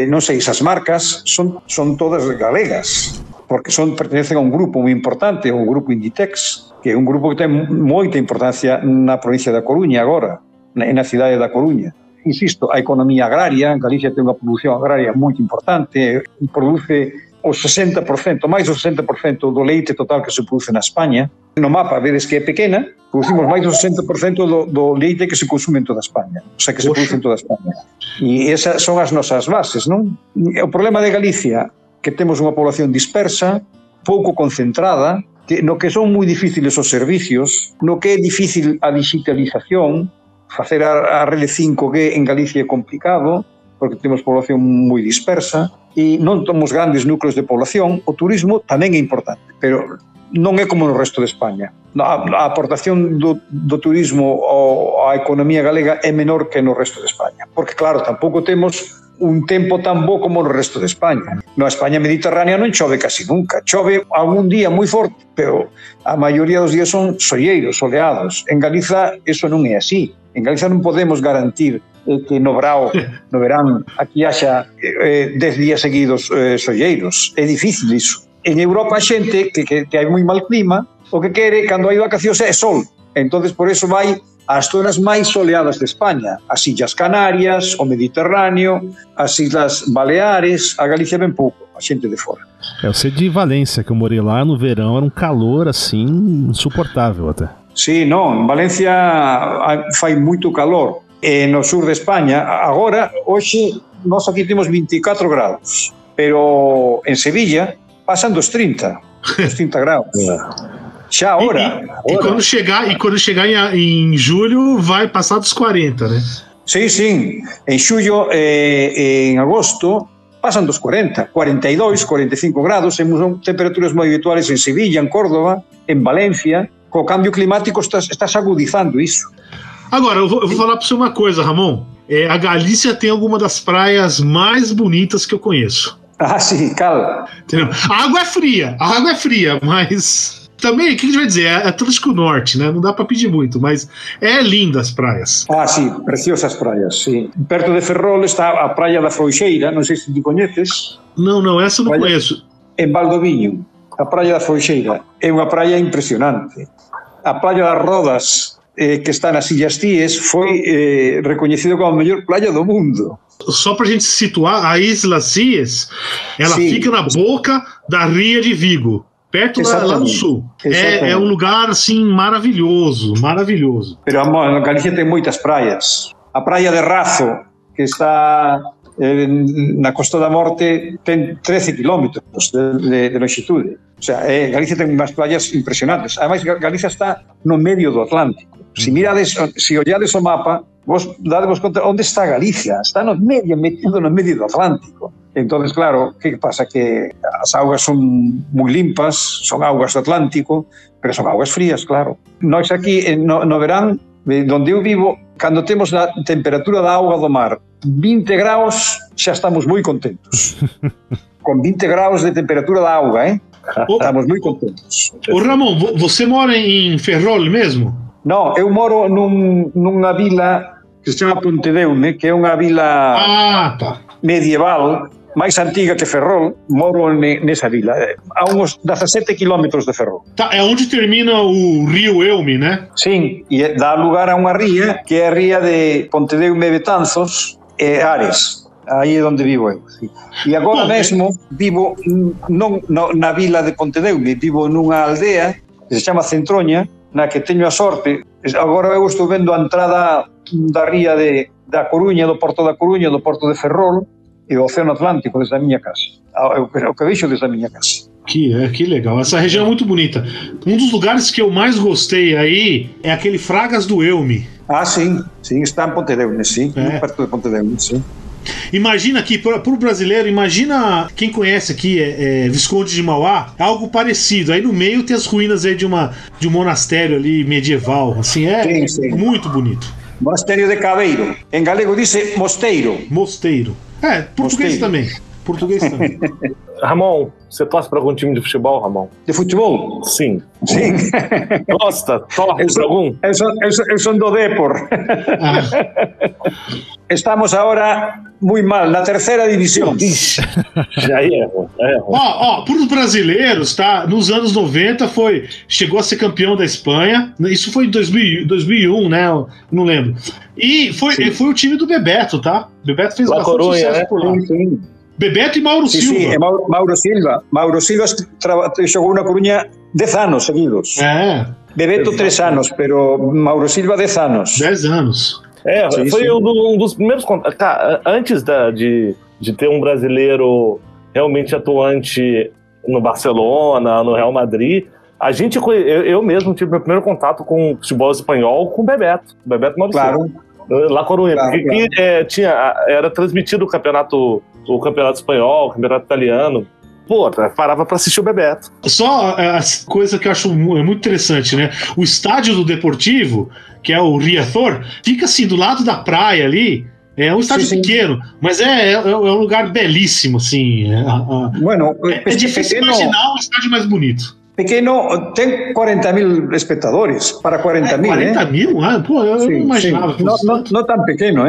non sei, esas marcas son todas galegas, porque pertenecen a un grupo moi importante, un grupo Inditex, que é un grupo que ten moita importancia na provincia da Coruña agora, na cidade da Coruña. Insisto, a economía agraria, Galicia ten unha produción agraria moi importante, produce o 60%, máis do 60% do leite total que se produce na España. No mapa vedes que é pequena, producimos máis do 60% do leite que se consume en toda España, o sea, que se produce en toda España. E esas son as nosas bases, non? O problema de Galicia, que temos unha población dispersa, pouco concentrada, no que son moi difíciles os servicios, no que é difícil a digitalización, facer a rede 5G en Galicia é complicado, porque temos población moi dispersa, e non temos grandes núcleos de población. O turismo tamén é importante, pero non é como no resto de España. A aportación do turismo á economía galega é menor que no resto de España, porque claro, tampouco temos un tempo tan bo como no resto de España. Na España mediterránea non chove casi nunca. Chove algún día moi forte, pero a maioría dos días son solleiros, soleados. En Galiza eso non é así. En Galiza non podemos garantir que no verán aquí haxa 10 días seguidos solleiros. É difícil iso. En Europa a xente que hai moi mal clima, o que quere cando hai vacacións é sol. Entonces por eso vai ás zonas máis soleadas de España, as Illas Canarias, o Mediterráneo, as Islas Baleares. A Galicia ben pouco, a xente de fora. Eu sei de Valência, que eu morei lá no verão, era um calor assim insuportável até. Sí, non, en Valencia fai moito calor. E no sur de España, agora, hoxe, nós aquí temos 24 graus, pero en Sevilla pasan dos 30 graus. Xa agora. E quando chegar em julho, vai passar dos 40, né? Sí. En xullo e en agosto pasan dos 40, 42, 45 grados, son temperaturas moi habituales en Sevilla, en Córdoba, en Valencia. Co cambio climático estás agudizando isso. Agora, eu vou falar para você uma coisa, Ramon. A Galícia tem alguma das praias mais bonitas que eu conheço. Ah, sim, cala. Entendeu? A água é fria, mas também, o que a gente vai dizer? É Atlântico Norte, né? Não dá para pedir muito, mas é linda as praias. Ah, sim, preciosas praias, sim. Perto de Ferrol está a Praia da Frouxeira, não sei se te conheces. Não, essa eu não conheço. Em Valdoviño, a Praia da Frouxeira é uma praia impressionante. A Praia das Rodas, que está nas Illas Cíes, foi reconhecido como a melhor praia do mundo. Só para a gente se situar, a Isla Cíes, ela fica na boca da Ria de Vigo, perto lá no sul. É um lugar assim maravilhoso. Pero a Galicia tem muitas praias. A Praia de Razo, que está na Costa da Morte, tem 13 kilómetros de longitude. O sea, Galicia ten unhas praias impresionantes. Ademais, Galicia está no medio do Atlántico. Se mirades, se olhades o mapa, vos dadevos conta onde está Galicia. Está metido no medio do Atlántico. Entonces, claro, que pasa? Que as augas son moi limpas, son augas do Atlántico, pero son augas frías, claro. Nós aquí, no verán, donde eu vivo, cando temos a temperatura da auga do mar 20 graus, xa estamos moi contentos. Con 20 graus de temperatura da auga, estamos moi contentos. Ô Ramon, você mora em Ferrol mesmo? Non, eu moro nunha vila que se chama Pontedeume, que é unha vila medieval, máis antiga que Ferrol. Moro nesa vila, a uns 17 kilómetros de Ferrol. Tá, é onde termina o rio Eume, né? Sim, e dá lugar a unha ría, que é a ría de Pontedeume, Betanzos e Ares. Aí é onde vivo eu. Sí. E agora mesmo vivo non na vila de Pontedeume, vivo nunha aldea que se chama Centroña, na que teño a sorte. Agora eu estou vendo a entrada da ría da Coruña, do Porto da Coruña, do Porto de Ferrol e do Océano Atlántico desde a miña casa. O que vexo desde a miña casa. Que legal. Essa região é muito bonita. Um dos lugares que eu mais gostei aí é aquele Fragas do Eume. Ah, sim. Sim, está em Pontedeume, sim. Perto de Pontedeume, sim. Imagina aqui, para o brasileiro, imagina quem conhece aqui, Visconde de Mauá, algo parecido. Aí no meio tem as ruínas aí de um monastério ali medieval. Assim, sim. Muito bonito. Monastério de Cabeiro. Em galego diz mosteiro. Mosteiro. Português também. Ramon, você torce para algum time de futebol, Ramon? De futebol? Sim. Sim. Torce para algum? Eu sou do Depor. Estamos agora muito mal, na terceira divisão. Já erro. Para os brasileiros, tá? Nos anos 90 chegou a ser campeão da Espanha. Isso foi em 2001, né? Eu não lembro. E foi o time do Bebeto, tá? Bebeto fez bastante sucesso por lá. Sim. Bebeto e Mauro Silva. Sim, Mauro Silva. Mauro Silva jogou na Coruña 10 anos seguidos. Bebeto 3 anos, pero Mauro Silva 10 anos. 10 anos. Foi um dos primeiros contatos. Antes de ter um brasileiro realmente atuante no Barcelona, no Real Madrid, eu mesmo tive meu primeiro contato com o futebol espanhol com o Bebeto Mauro Silva. La Coruña, porque era transmitido o campeonato espanhol, o campeonato italiano. Pô, parava para assistir o Bebeto. Só a coisa que eu acho muito interessante, né? O estádio do Deportivo, que é o Riazor, fica assim do lado da praia ali. É um estádio pequeno, mas é um lugar belíssimo, assim. É difícil imaginar um estádio mais bonito. Pequeno, tem 40 mil espectadores, para 40 mil. 40 mil? Pô, eu não imaginava. Não tão pequeno,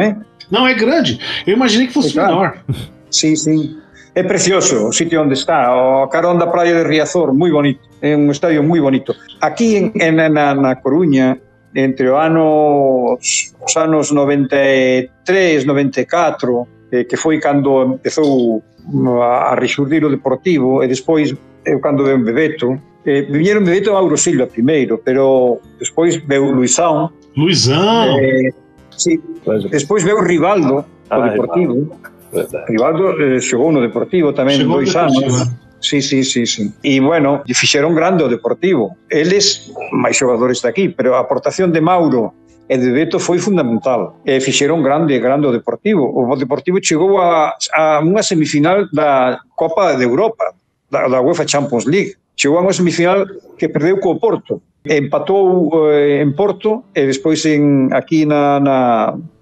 Não, é grande. Eu imaginei que fosse menor. Sim. É precioso o sítio onde está, o carón da praia de Riazor, moi bonito. É un estadio moi bonito. Aquí na Coruña, entre os anos 93, 94, que foi cando empezou a rexurdir o Deportivo, e despois, cando veu Bebeto, viñeron Bebeto e Mauro Silva primeiro, pero despois veu Luisão. Sí. Despois veu Rivaldo, o Deportivo. Rivaldo xogou no Deportivo tamén 2 anos. Sí. E, bueno, fixeron grande o Deportivo. Eles, máis xogadores daqui, pero a aportación de Mauro e de Beto foi fundamental. Fixeron grande o Deportivo. O Deportivo chegou a unha semifinal da Copa de Europa, da UEFA Champions League. Chegou a unha semifinal que perdeu co Porto. Empatou en Porto e despois aquí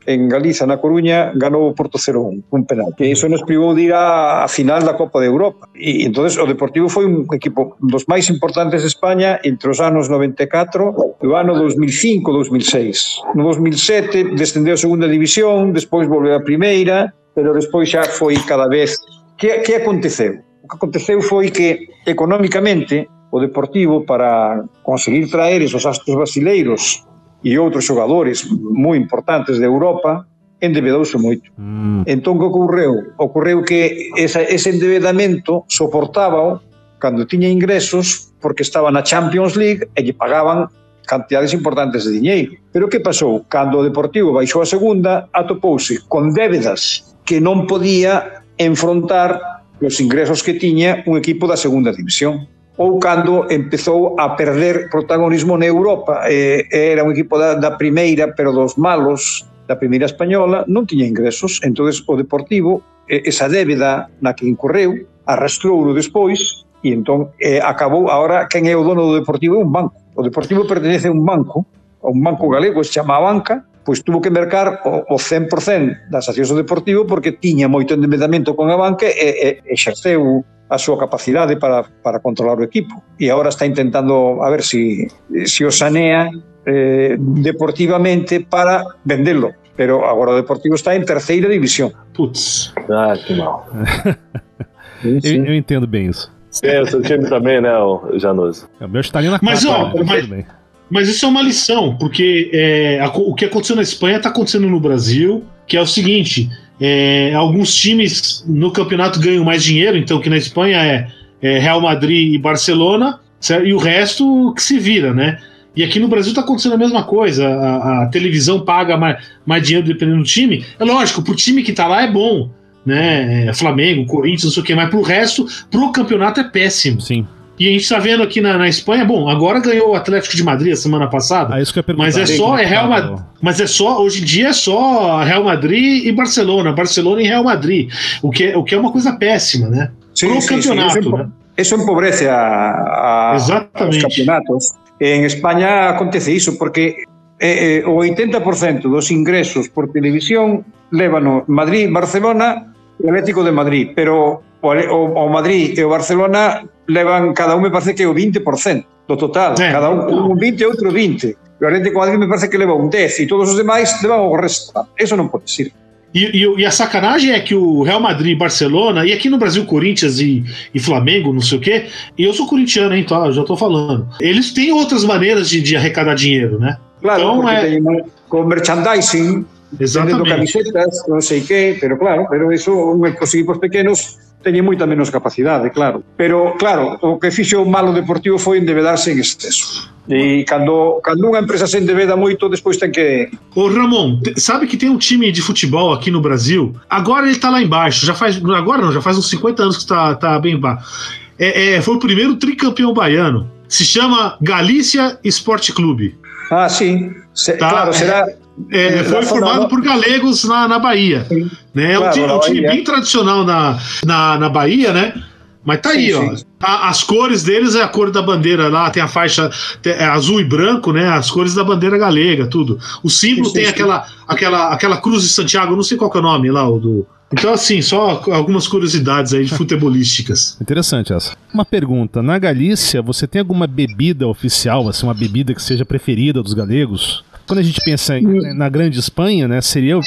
en Galiza, na Coruña, ganou o Porto 0-1, un penal. Que iso nos privou de ir a final da Copa de Europa. E entonces o Deportivo foi un equipo dos máis importantes de España entre os anos 94 e o ano 2005-2006. No 2007 descendeu a segunda división, despois volveu a primeira, pero despois xa foi cada vez... Que aconteceu? O que aconteceu foi que, económicamente, o Deportivo, para conseguir traer esos astros brasileiros e outros xogadores moi importantes de Europa, endebedouse moito. Entón, que ocorreu? Ocorreu que ese endebedamento soportaba cando tiña ingresos porque estaba na Champions League e lle pagaban cantidades importantes de diñeiro. Pero que pasou? Cando o Deportivo baixou a segunda, atopouse con débedas que non podía enfrontar os ingresos que tiña un equipo da segunda división. ou cando empezou a perder protagonismo na Europa. Era un equipo da primeira, pero dos malos, da primeira española, non tiña ingresos, entón o Deportivo, esa débeda na que incorreu, arrastrou-lo despois, e entón acabou, ahora quen é o dono do Deportivo é un banco. O Deportivo pertenece a un banco galego, se chama a Banca, pois tuvo que mercar o 100% das accións do Deportivo porque tiña moito endebedamento con a Banca e exerceu a súa capacidade para controlar o equipo. E agora está intentando a ver se o sanea deportivamente para vendelo. Pero agora o Deportivo está en terceira división. Putz. Que mal. Eu entendo bem isso. O seu time também, né, o Januzzi? O meu está ali na Mas, capa, mas isso é uma lição, porque o que aconteceu na Espanha está acontecendo no Brasil, que é o seguinte, alguns times no campeonato ganham mais dinheiro, então que na Espanha é Real Madrid e Barcelona, certo? E o resto que se vira, né? E aqui no Brasil está acontecendo a mesma coisa, a televisão paga mais dinheiro dependendo do time. É lógico, pro time que está lá é bom, né? Flamengo, Corinthians, não sei o que, mas pro resto, pro campeonato é péssimo. Sim. E a gente está vendo aqui na Espanha, bom, agora ganhou o Atlético de Madrid a semana passada, isso que eu ia perguntar. mas Real Madrid, mas hoje em dia é só Real Madrid e Barcelona e Real Madrid, o que é uma coisa péssima, né? Pro campeonato, né? Eso empobrece os campeonatos. En España acontece iso porque o 80% dos ingresos por televisión levan Madrid, Barcelona e Atlético de Madrid, pero o Madrid e o Barcelona levan cada un, me parece que o 20% do total, cada un 20 e outro 20. O Atlético de Madrid me parece que leva un 10 e todos os demais levan o resto. Eso non pode ser. E a sacanagem é que o Real Madrid e Barcelona, e aqui no Brasil Corinthians e Flamengo, não sei o quê, e eu sou corintiano, hein, tá, já tô falando, eles têm outras maneiras de arrecadar dinheiro, né? Claro, então, porque tem com merchandising, vendendo camisetas, non sei que, pero claro, eso os equipos pequenos teñen moita menos capacidade, claro. Pero claro, o que fixo o malo Deportivo foi endebedarse en exceso. E cando unha empresa se endebeda moito, despois ten que... Ô Ramon, sabe que tem um time de futebol aqui no Brasil, agora ele tá lá embaixo, já faz uns 50 anos que tá bem embaixo. Foi o primeiro tricampeão baiano, se chama Galícia Esporte Clube. Ah, sim. Claro, será... foi formado por galegos na Bahia, né? Claro, um time bem tradicional na Bahia, né? Mas tá aí, ó. As cores deles é a cor da bandeira lá, tem a faixa azul e branco, né? As cores da bandeira galega, tudo. O símbolo tem aquela cruz de Santiago, não sei qual que é o nome lá, Então, assim, só algumas curiosidades aí futebolísticas. Interessante essa. Uma pergunta, na Galícia, você tem alguma bebida oficial, assim, uma bebida que seja preferida dos galegos? Quando a gente pensa na grande Espanha, né, seria um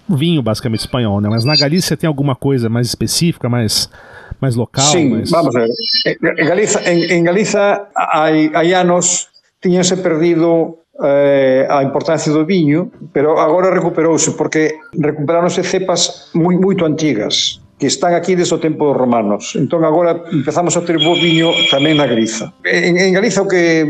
vinho basicamente espanhol, né? Mas na Galícia tem alguma coisa mais específica, mais local? Sim, vamos ver. En Galiza hai anos tiñase perdido a importancia do viño, pero agora recuperouse porque recuperaronse cepas moito antigas que están aquí desde o tempo dos romanos. Entón agora empezamos a ter bo viño tamén na Galiza. En Galiza o que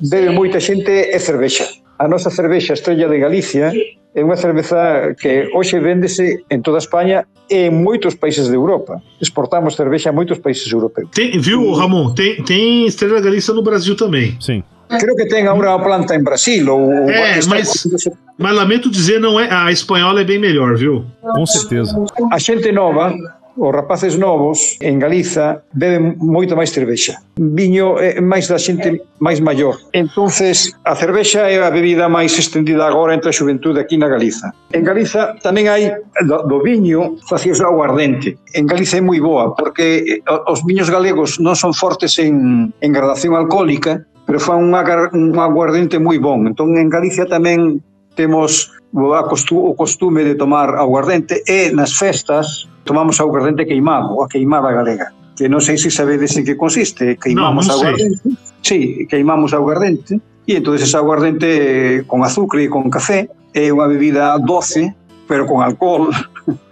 bebe moita xente é cervexa. A nosa cervexa Estrella de Galicia é unha cerveza que hoxe véndese en toda España e en moitos países de Europa. Exportamos cervexa a moitos países europeus. Viu, Ramon? Tem Estrela da Galícia no Brasil também. Sim. Creo que tem agora a planta em Brasil. Mas lamento dizer, não é, a espanhola é bem melhor, viu? Com certeza. A xente nova, os rapaces novos en Galiza beben moito máis cervexa. Viño é máis da xente máis maior. Entonces, a cervexa é a bebida máis estendida agora entre a xuventude aquí na Galiza. En Galiza tamén hai do viño facíase o aguardente. En Galiza é moi boa porque os viños galegos non son fortes en gradación alcohólica, pero fan un aguardente moi bon. Entón, en Galicia tamén temos o costume de tomar aguardente e nas festas tomamos aguardente queimado, a queimada galega, que non sei se sabedes en que consiste. Queimamos aguardente. Sí, queimamos aguardente e entón ese aguardente con azúcar e con café é unha bebida doce, pero con alcohol.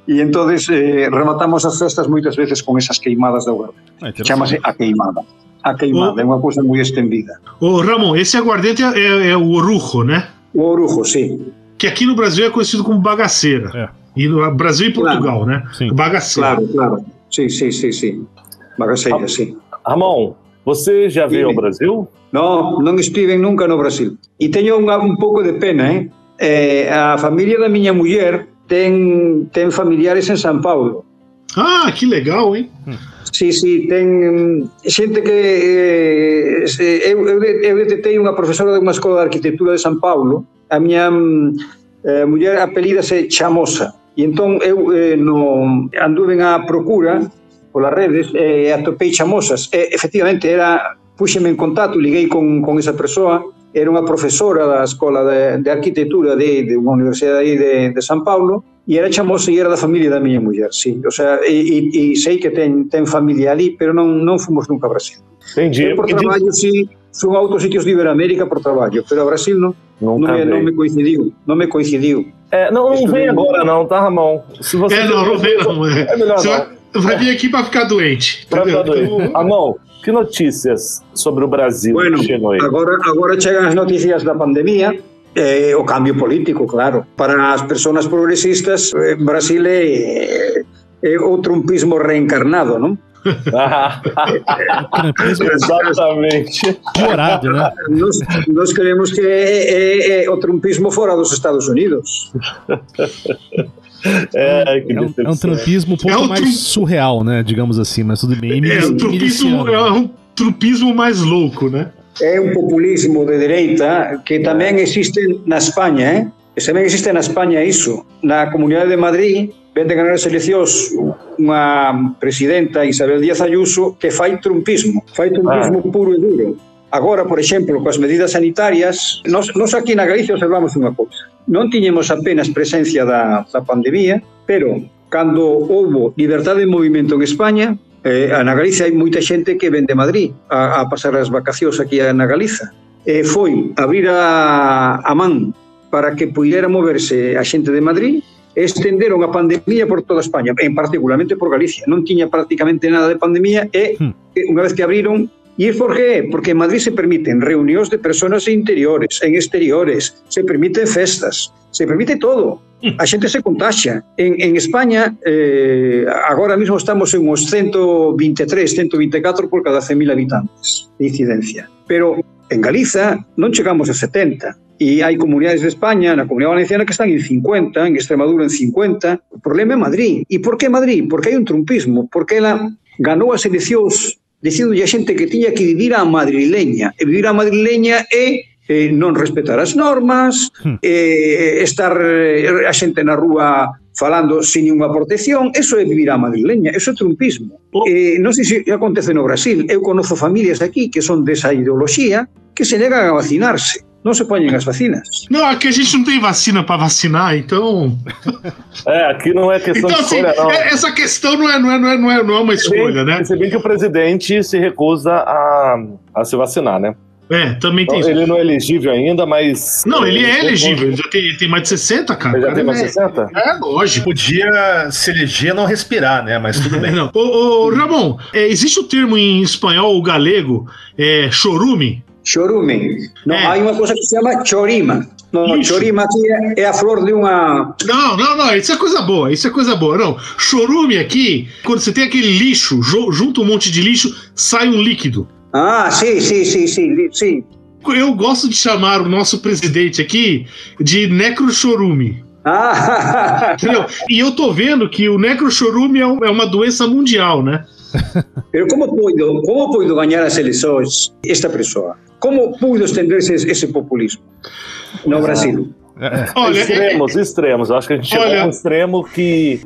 E entón rematamos as festas moitas veces con esas queimadas de aguardente. Chámase a queimada. A queimada é unha cousa moi estendida. Ramon, esse aguardente é o orujo, né? O orujo, sim. Que aqui no Brasil é conhecido como bagaceira. E no Brasil e Portugal, claro, né? Sim. Bagaceira. Claro. Sim. Bagaceira, sim. Ramon, você já veio ao Brasil? Não estive nunca no Brasil. E tenho um pouco de pena, hein? A família da minha mulher tem familiares em São Paulo. Ah, que legal, hein? Sim, tem gente que... Eu detetei uma professora de uma escola de arquitetura de São Paulo. A minha mulher apelida-se Chamosa. E então eu anduve à procura pelas redes e atopei Chamosas. Efectivamente, puxei-me em contato, liguei com essa pessoa. Era uma professora da escola de arquitetura de uma universidade aí de São Paulo, e era chamosa e era da família da minha mulher, sim. Ou seja, e sei que tem família ali, mas não fomos nunca ao Brasil. Entendi. Por trabalho, sim, fui a outros sítios de Iberoamérica por trabalho, mas ao Brasil não me coincidiu. Não vem agora não, tá, Ramon? Se você não vem não. É melhor não. Vai vir aqui para ficar doente. Ramon, que notícias sobre o Brasil chegam aí? Agora chegam as notícias da pandemia, o câmbio político, claro. Para as pessoas progressistas, Brasil é o trumpismo reencarnado, não? Exatamente. Piorado, né? Nós queremos que é o trumpismo fora dos Estados Unidos. É um trumpismo um pouco mais surreal, né? Digamos assim, mas tudo bem. É um trumpismo mais louco, né? É um populismo de direita que também existe na Espanha, hein? Também existe na Espanha isso. Na Comunidade de Madrid, vem de ganhar as eleições uma presidenta, Isabel Díaz Ayuso, que faz trumpismo puro e duro. Agora, por exemplo, com as medidas sanitárias, nós aqui na Galicia observamos uma coisa. Não tínhamos apenas presencia da pandemia, pero cando houve liberdade de movimento en España, na Galicia hai moita xente que ven de Madrid a pasar as vacacións aquí na Galiza. Foi abrir a man para que puidera moverse a xente de Madrid e estenderon a pandemia por toda España, en particularmente por Galicia. Non tiña prácticamente nada de pandemia e unha vez que abriron. E é por qué? Porque en Madrid se permiten reunións de personas interiores, en exteriores, se permiten festas, se permite todo. A xente se contagia. En España, agora mesmo estamos en uns 123, 124 por cada 100.000 habitantes de incidencia. Pero en Galiza non chegamos a 70. E hai comunidades de España, na Comunidade Valenciana, que están en 50, en Extremadura en 50. O problema é Madrid. E por que Madrid? Porque hai un trumpismo, porque ela ganou as eleccións dicindo a xente que tiña que vivir a madrileña. E vivir a madrileña é non respetar as normas, estar a xente na rúa falando sin ninguna protección. Eso é vivir a madrileña, eso é trumpismo. Non sei se acontece no Brasil. Eu conozo familias aquí que son desa ideoloxía que se negan a vacinarse. Não se põem as vacinas. Não, aqui a gente não tem vacina para vacinar, então... aqui não é questão de escolha, não. Essa questão não é uma escolha, né? Se bem que o presidente se recusa a se vacinar, né? Também tem isso. Ele não é elegível ainda, mas... Não, ele é elegível. Ele já tem mais de 60, cara. Ele já tem mais de 60? Lógico. Podia se eleger não respirar, né? Mas tudo bem. Não. Ô, Ramon, existe o termo em espanhol, o galego, chorume? Chorume. Não, há uma coisa que se chama chorima. Não, chorima aqui é a flor de uma... Não, isso é coisa boa, Não, chorume aqui, quando você tem aquele lixo, junta um monte de lixo, sai um líquido. Sim. Eu gosto de chamar o nosso presidente aqui de necrochorume. Entendeu? E eu tô vendo que o necrochorume é uma doença mundial, né? Pero como pudo ganhar as eleições esta pessoa? Como pudo estender-se esse populismo no Brasil? Olha, extremos. Eu acho que a gente chegou a um extremo que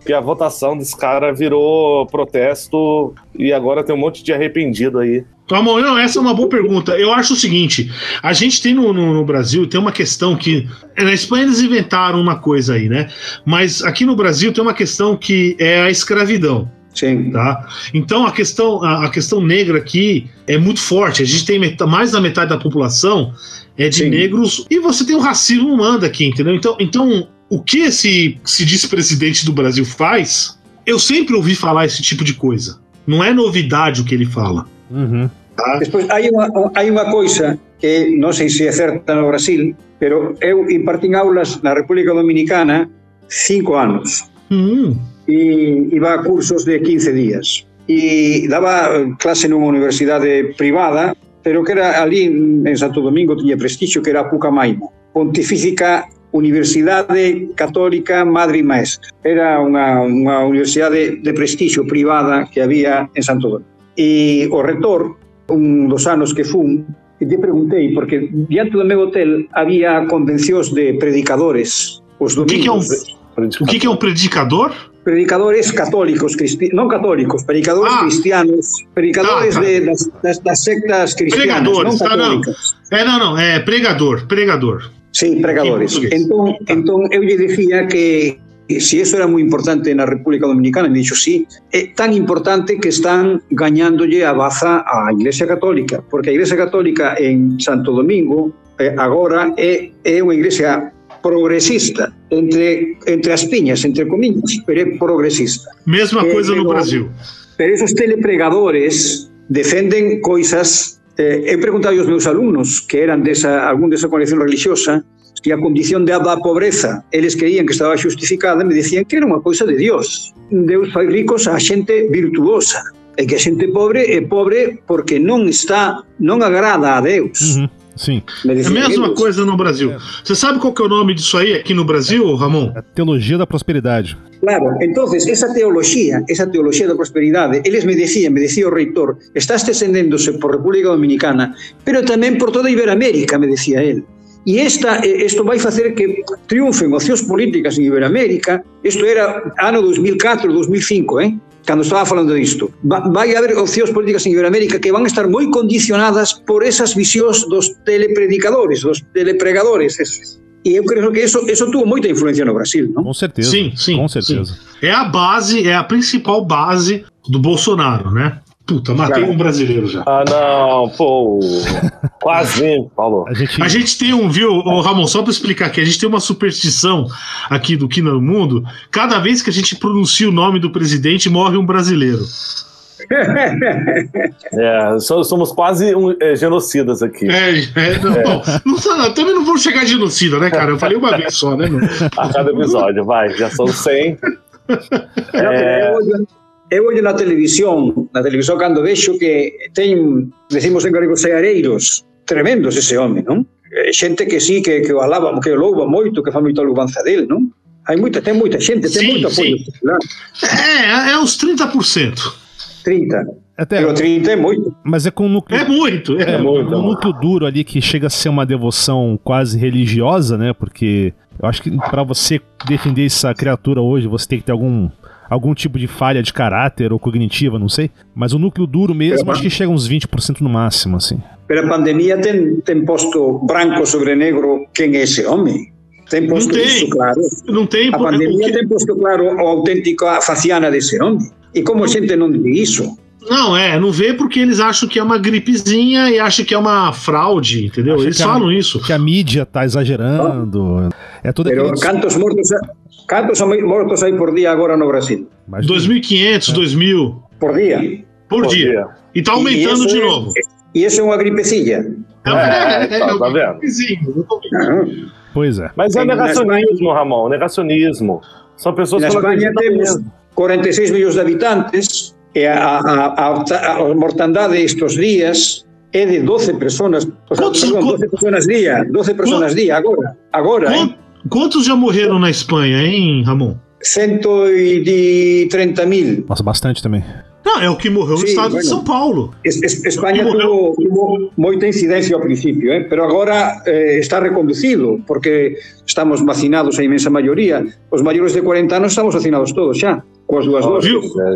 a votação desse cara virou protesto e agora tem um monte de arrependido aí. Não, essa é uma boa pergunta. Eu acho o seguinte, a gente tem no Brasil, tem uma questão que... Na Espanha eles inventaram uma coisa aí, né? Mas aqui no Brasil tem uma questão que é a escravidão. Sim. Tá? Então a questão negra aqui é muito forte. A gente tem mais da metade da população de negros e você tem o racismo humano aqui, entendeu? Então o que esse vice-presidente do Brasil faz, eu sempre ouvi falar esse tipo de coisa. Não é novidade o que ele fala. Tá? Depois, há uma coisa que não sei se é certa no Brasil, mas eu imparti aulas na República Dominicana 5 anos. E va a cursos de 15 días. e daba clase nunha universidade privada, pero que era ali en Santo Domingo, tiña prestixio, que era a Pucamaima, Pontifícia Universidade Católica Madre e Maestra. Era unha universidade de prestixio privada que había en Santo Domingo. E o rector, un dos anos que fun, e te preguntei, porque diante do meu hotel había convencións de predicadores os domingos. O que é um predicador? Predicadores católicos, non católicos, predicadores cristianos, predicadores das sectas cristianas, non católicas. Não, é pregador. Sí, pregadores. Entón eu lle dicía que se eso era moi importante na República Dominicana, me dixo sí, é tan importante que están gañándolle a baza á Iglesia Católica, porque a Iglesia Católica en Santo Domingo agora é unha iglesia progresista, entre as piñas, entre comillas, pero é progresista. Mesma coisa no Brasil. Pero esos telepregadores defenden coisas. He preguntado aos meus alumnos que eran algún desa congregación religiosa e a condición da pobreza eles creían que estaba xustificada, me decían que era unha coisa de Dios. Deus fai ricos a xente virtuosa e que a xente pobre é pobre porque non agrada a Deus. Sim. É a mesma coisa no Brasil. Você sabe qual que é o nome disso aí aqui no Brasil, Ramon? A teologia da prosperidade. Claro, entonces esa teoloxía da prosperidade, eles me decía o reitor, está estendéndose por República Dominicana, pero tamén por toda Iberoamérica, me decía él. E isto vai facer que triunfen opcións políticas en Iberoamérica. Isto era ano 2004, 2005, cando estaba falando disto. Vai haber opcións políticas en Iberoamérica que van a estar moi condicionadas por esas visións dos telepredicadores, dos telepregadores esos. E eu creo que eso tuvo moita influencia no Brasil, non? Com certeza. Sim. Com certeza. É a base, é a principal base do Bolsonaro, né? Puta, matei um brasileiro já. Ah, não, pô. Quase, Paulo. A gente tem viu, Ramon, só para explicar aqui, a gente tem uma superstição aqui do Quina do Mundo. Cada vez que a gente pronuncia o nome do presidente, morre um brasileiro. Somos quase genocidas aqui. Também não vou chegar a genocida, né, cara? Eu falei uma vez só, né, meu? A cada episódio, já são 100. Eu olho na televisión cando vexo que decimos en galego, seareiros tremendos ese home, non? Xente que sí, que o alaba, que o louva moito, que fa moita louvanza del, non? Ten moita xente, ten moito apoio popular. É uns 30%. 30. Pero 30 é muito. Mas é com o núcleo... É muito. No núcleo duro ali, que chega a ser uma devoção quase religiosa, né? Porque eu acho que pra você defender essa criatura hoje, você tem que ter algum tipo de falha de caráter ou cognitiva, não sei. Mas o núcleo duro mesmo, acho que chega a uns 20% no máximo, assim. Pero a pandemia tem posto branco sobre negro quem é esse homem. Tem posto isso claro. Não tem. A pandemia tem posto claro a autêntica faciana desse homem. E como a gente não diz isso? Não vê porque eles acham que é uma gripezinha e acham que é uma fraude, entendeu? Eles falam isso. Que a mídia tá exagerando. É tudo aquilo. Quantos mortos aí por dia agora no Brasil? 2.500, 2.000. Por dia? Por dia. E tá aumentando de novo. E isso é uma gripezinha? Tá vendo? Pois é. Mas é negacionismo, Ramon, negacionismo. São pessoas que... Na Espanha temos 46 milhões de habitantes e a mortandade estes dias é de 12 pessoas. 12 pessoas dia agora. Quantos já morreram na Espanha, hein, Ramon? 130.000. Nossa, bastante também. Não, é o que morreu no estado de São Paulo. Espanha tuvo moita incidencia ao principio, mas agora está reconducido, porque estamos vacinados a imensa maioria. Os maiores de 40 anos estamos vacinados todos já, com as duas doses.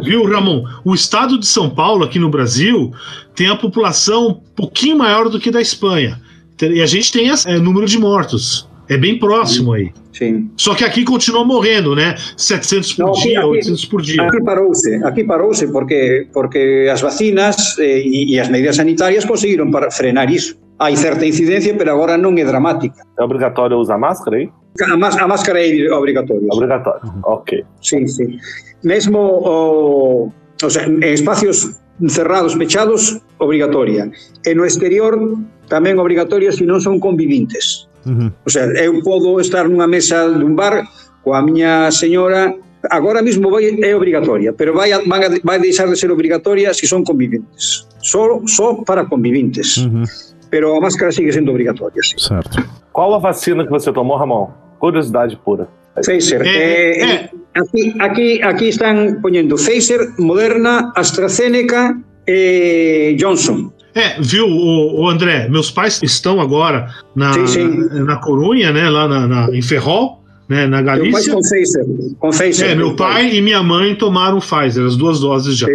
Viu, Ramon? O estado de São Paulo, aqui no Brasil, tem a população um pouquinho maior do que da Espanha. E a gente tem número de mortos. É bem próximo aí. Sim. Só que aqui continua morrendo, né? 700 por dia, 800 por dia. Aqui parou-se porque as vacinas e as medidas sanitárias conseguiram frenar isso. Há certa incidência, mas agora não é dramática. É obrigatório usar máscara aí? A máscara é obrigatória. Obrigatório, ok. Sim. Mesmo em espaços cerrados, fechados, obrigatória. E no exterior, também obrigatória se não são conviventes. O sea, eu podo estar nunha mesa dun bar coa miña señora Agora mismo é obrigatoria, pero vai deixar de ser obrigatoria se son conviventes. Só para conviventes. Pero a máscara sigue sendo obrigatoria. Sim. Certo. Qual a vacina que você tomou, Ramon? Curiosidade pura. Pfizer. Aqui estão ponendo Pfizer, Moderna, AstraZeneca e Johnson. Viu, o André, meus pais estão agora na Corunha, né, lá em Ferrol, né, na Galícia. Meu pai com Pfizer. Meu pai e minha mãe tomaram Pfizer, as 2 doses já.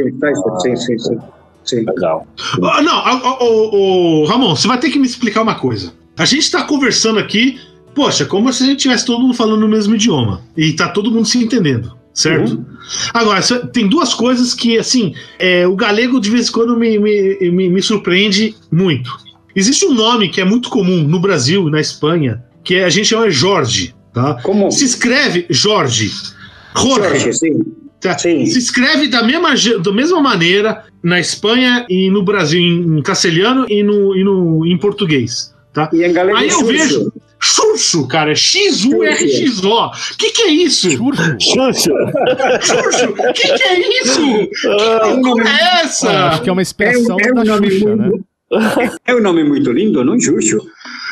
Sim. Legal. Não, Ramon, você vai ter que me explicar uma coisa. A gente está conversando aqui, poxa, como se a gente estivesse todo mundo falando o mesmo idioma. E tá todo mundo se entendendo, certo? Agora, tem 2 coisas que, assim, o galego de vez em quando me surpreende muito. Existe um nome que é muito comum no Brasil e na Espanha, que a gente chama Jorge, tá? Como? Se escreve Jorge. Jorge, sim. Tá? Sim. Se escreve da mesma maneira na Espanha e no Brasil, em castelhano e em português. Tá? E em galego, aí eu vejo Xurxo, cara, X-U-R-X-O. Que é isso? Xurxo. O que é isso? Que loucura é essa? Acho que é uma expressão da Xuxa, né? É um nome muito lindo, não, Xuxo?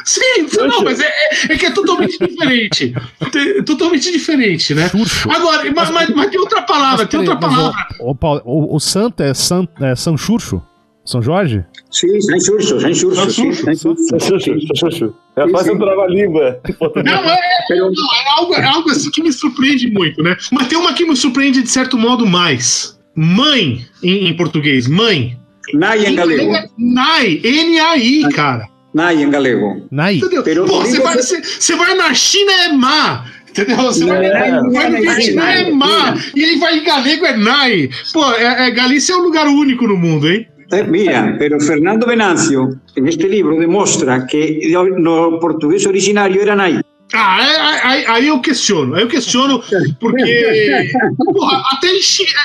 Sim, não, mas é que é totalmente diferente. Totalmente diferente, né? Agora, mas tem outra palavra, Paulo, o santo é São Xurxo? São Jorge? Sim, São Xurxo. É quase um trava-língua. Não, é algo assim que me surpreende muito, né? Mas tem uma que me surpreende de certo modo mais. Mãe, em português, mãe. Nai em galego. Nai, N-A-I, cara. Nai em galego. Nai. Entendeu? Pô, você vai na China, é Ma. Entendeu? Você vai no Vietnã, é Ma. E aí vai em galego, é Nai. Pô, Galícia é um lugar único no mundo, hein? Mira, pero Fernando Venancio, en este libro, demostra que no portugués originario era Nai. Aí eu questiono, porque porra,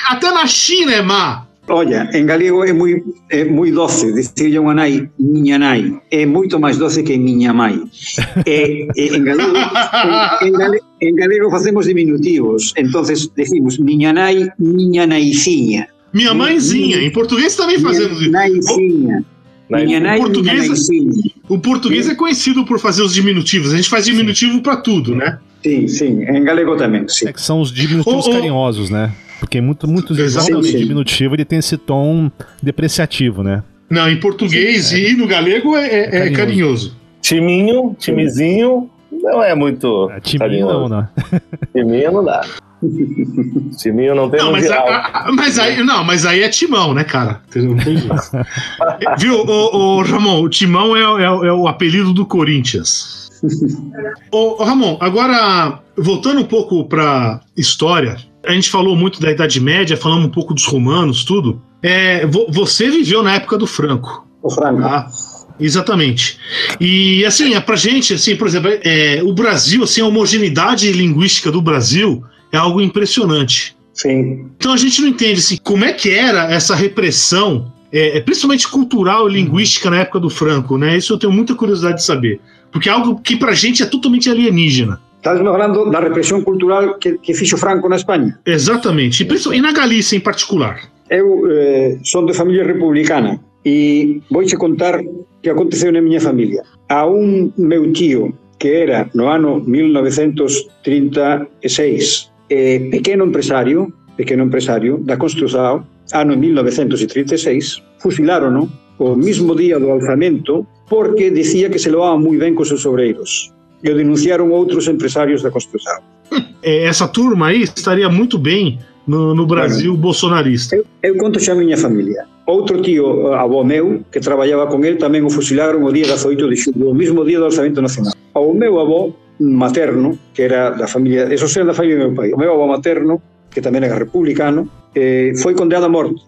até na China é Ma. Olha, em galego é muito doce dizer uma nai, minha nai. É muito mais doce que minha mãe. Em galego fazemos diminutivos, então decimos minha nai, minha naizinha. Minha mãezinha. Em português também fazemos isso. Naizinha. Minha nai, o português é conhecido por fazer os diminutivos. A gente faz diminutivo para tudo, né? Sim. Em galego também, sim. É que são os diminutivos carinhosos, né? Porque muitos idiomas de diminutivo ele tem esse tom depreciativo, né? Não, em português e no galego é carinhoso. Timinho, timizinho, não é muito timinho carinhoso. Não. Timinho não dá. Timinho não tem mas aí é Timão, né, cara? Não tem isso. Viu, Ramon, o Timão é o apelido do Corinthians. Ramon, agora voltando um pouco pra história, a gente falou muito da Idade Média, falamos um pouco dos romanos, tudo. Você viveu na época do Franco. O Franco. Tá? Exatamente. E assim, pra gente, assim, por exemplo, o Brasil, assim, a homogeneidade linguística do Brasil é algo impressionante. Sim. Então a gente não entende assim, como é que era essa repressão, principalmente cultural e linguística na época do Franco, né? Isso eu tenho muita curiosidade de saber. Porque é algo que pra gente é totalmente alienígena. Estás falando da repressão cultural que fez o Franco na Espanha? Exatamente. E na Galícia em particular. Eu sou de família republicana e vou te contar o que aconteceu na minha família. Há meu tio que era no ano 1936 pequeno empresário da construção, ano 1936, fusilaram-no o mesmo dia do alzamento porque dizia que se levava muito bem com seus obreiros. E o denunciaram outros empresários da construção. Essa turma aí estaria muito bem no Brasil bolsonarista. Eu conto já a minha família. Outro tio, avô meu, que trabalhava com ele, também o fusilaram o dia 18 de julho, o mesmo dia do alzamento nacional. O meu avô materno, que era da família, eso era da família do meu pai, o meu avô materno, que também era republicano, foi condenado a morte.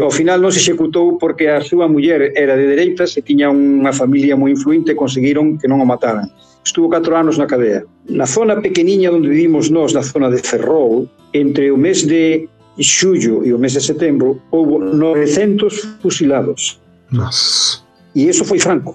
Ao final não se executou porque a sua mulher era de direitas e tinha uma família muito influente e conseguiram que não o mataram. Estuvo 4 anos na cadeia. Na zona pequenininha onde vivimos nós, na zona de Ferrol, entre o mês de julho e o mês de setembro, houve 900 fusilados. Nossa. E isso foi Franco.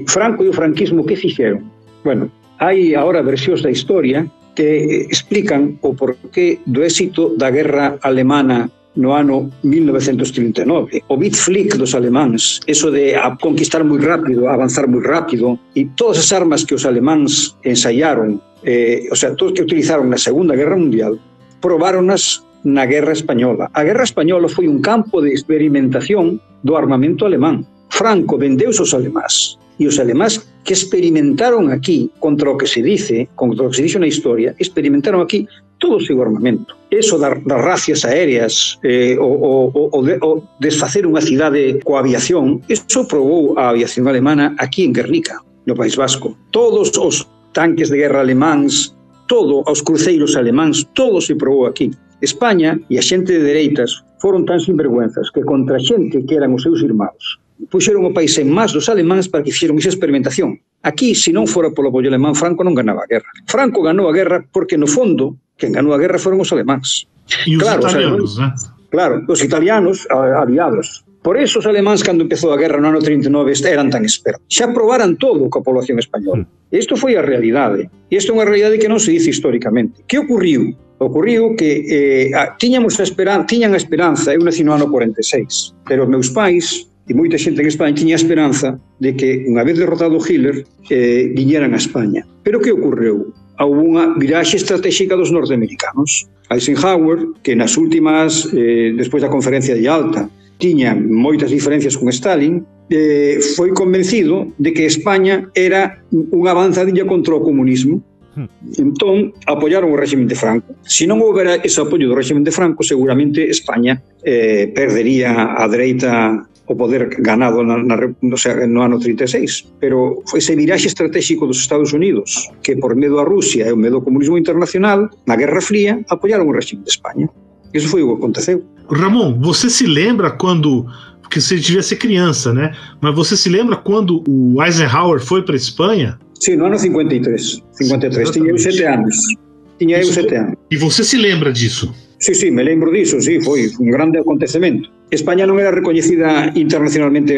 Franco e o franquismo, o que fizeram? Bueno, hai agora versións da historia que explican o porqué do éxito da guerra alemana no ano 1939. O Blitzkrieg dos alemáns, eso de conquistar moi rápido, avanzar moi rápido, e todas as armas que os alemáns ensaiaron, o sea, todos que utilizaron na Segunda Guerra Mundial, probáronas na Guerra Española. A Guerra Española foi un campo de experimentación do armamento alemán. Franco vendeu aos alemáns, e os alemáns que experimentaron aquí contra o que se dice na historia, experimentaron aquí todo o seu armamento. Eso das racias aéreas, o desfacer unha cidade coa aviación, eso probou a aviación alemana aquí en Guernica, no País Vasco. Todos os tanques de guerra alemáns, todo os cruceiros alemáns, todo se probou aquí. España e a xente de dereitas foron tan sinvergüenzas que contra a xente que eran os seus irmãos puxeron o país en más dos alemáns para que fixeron esa experimentación. Aquí, se non fora polo apoio alemán, Franco non ganaba a guerra. Franco ganou a guerra porque, no fondo, quen ganou a guerra foron os alemáns. E os italianos, né? Claro, os italianos aliados. Por eso os alemáns, cando empezou a guerra no ano 39, eran tan expertos. Xa probaran todo coa población española. Isto foi a realidade. E isto é unha realidade que non se dice históricamente. Que ocurriu? Ocurriu que tiñan a esperanza, eu nací no ano 46, pero os meus pais e moita xente en España tiña a esperanza de que, unha vez derrotado Hitler, viñeran a España. Pero que ocorreu? Houve unha viraxe estratégica dos norteamericanos. Eisenhower, que nas últimas, despois da conferencia de Yalta, tiña moitas diferencias con Stalin, foi convencido de que España era unha avanzadilla contra o comunismo. Entón, apoiaron o régimen de Franco. Se non houbera ese apoio do régimen de Franco, seguramente España perdería a dereita o poder ganado no ano 36. Pero ese viraxe estratégico dos Estados Unidos, que por medo a Rusia e o medo ao comunismo internacional, na Guerra Fría, apoiaron o régimen de España. Isso foi o que aconteceu. Ramon, você se lembra quando, porque você devia ser criança, né? Mas você se lembra quando o Eisenhower foi para a Espanha? Sim, no ano 53. Tinha eu 7 anos. E você se lembra disso? Sí, me lembro disso, sí, foi un grande acontecemento. España non era recoñecida internacionalmente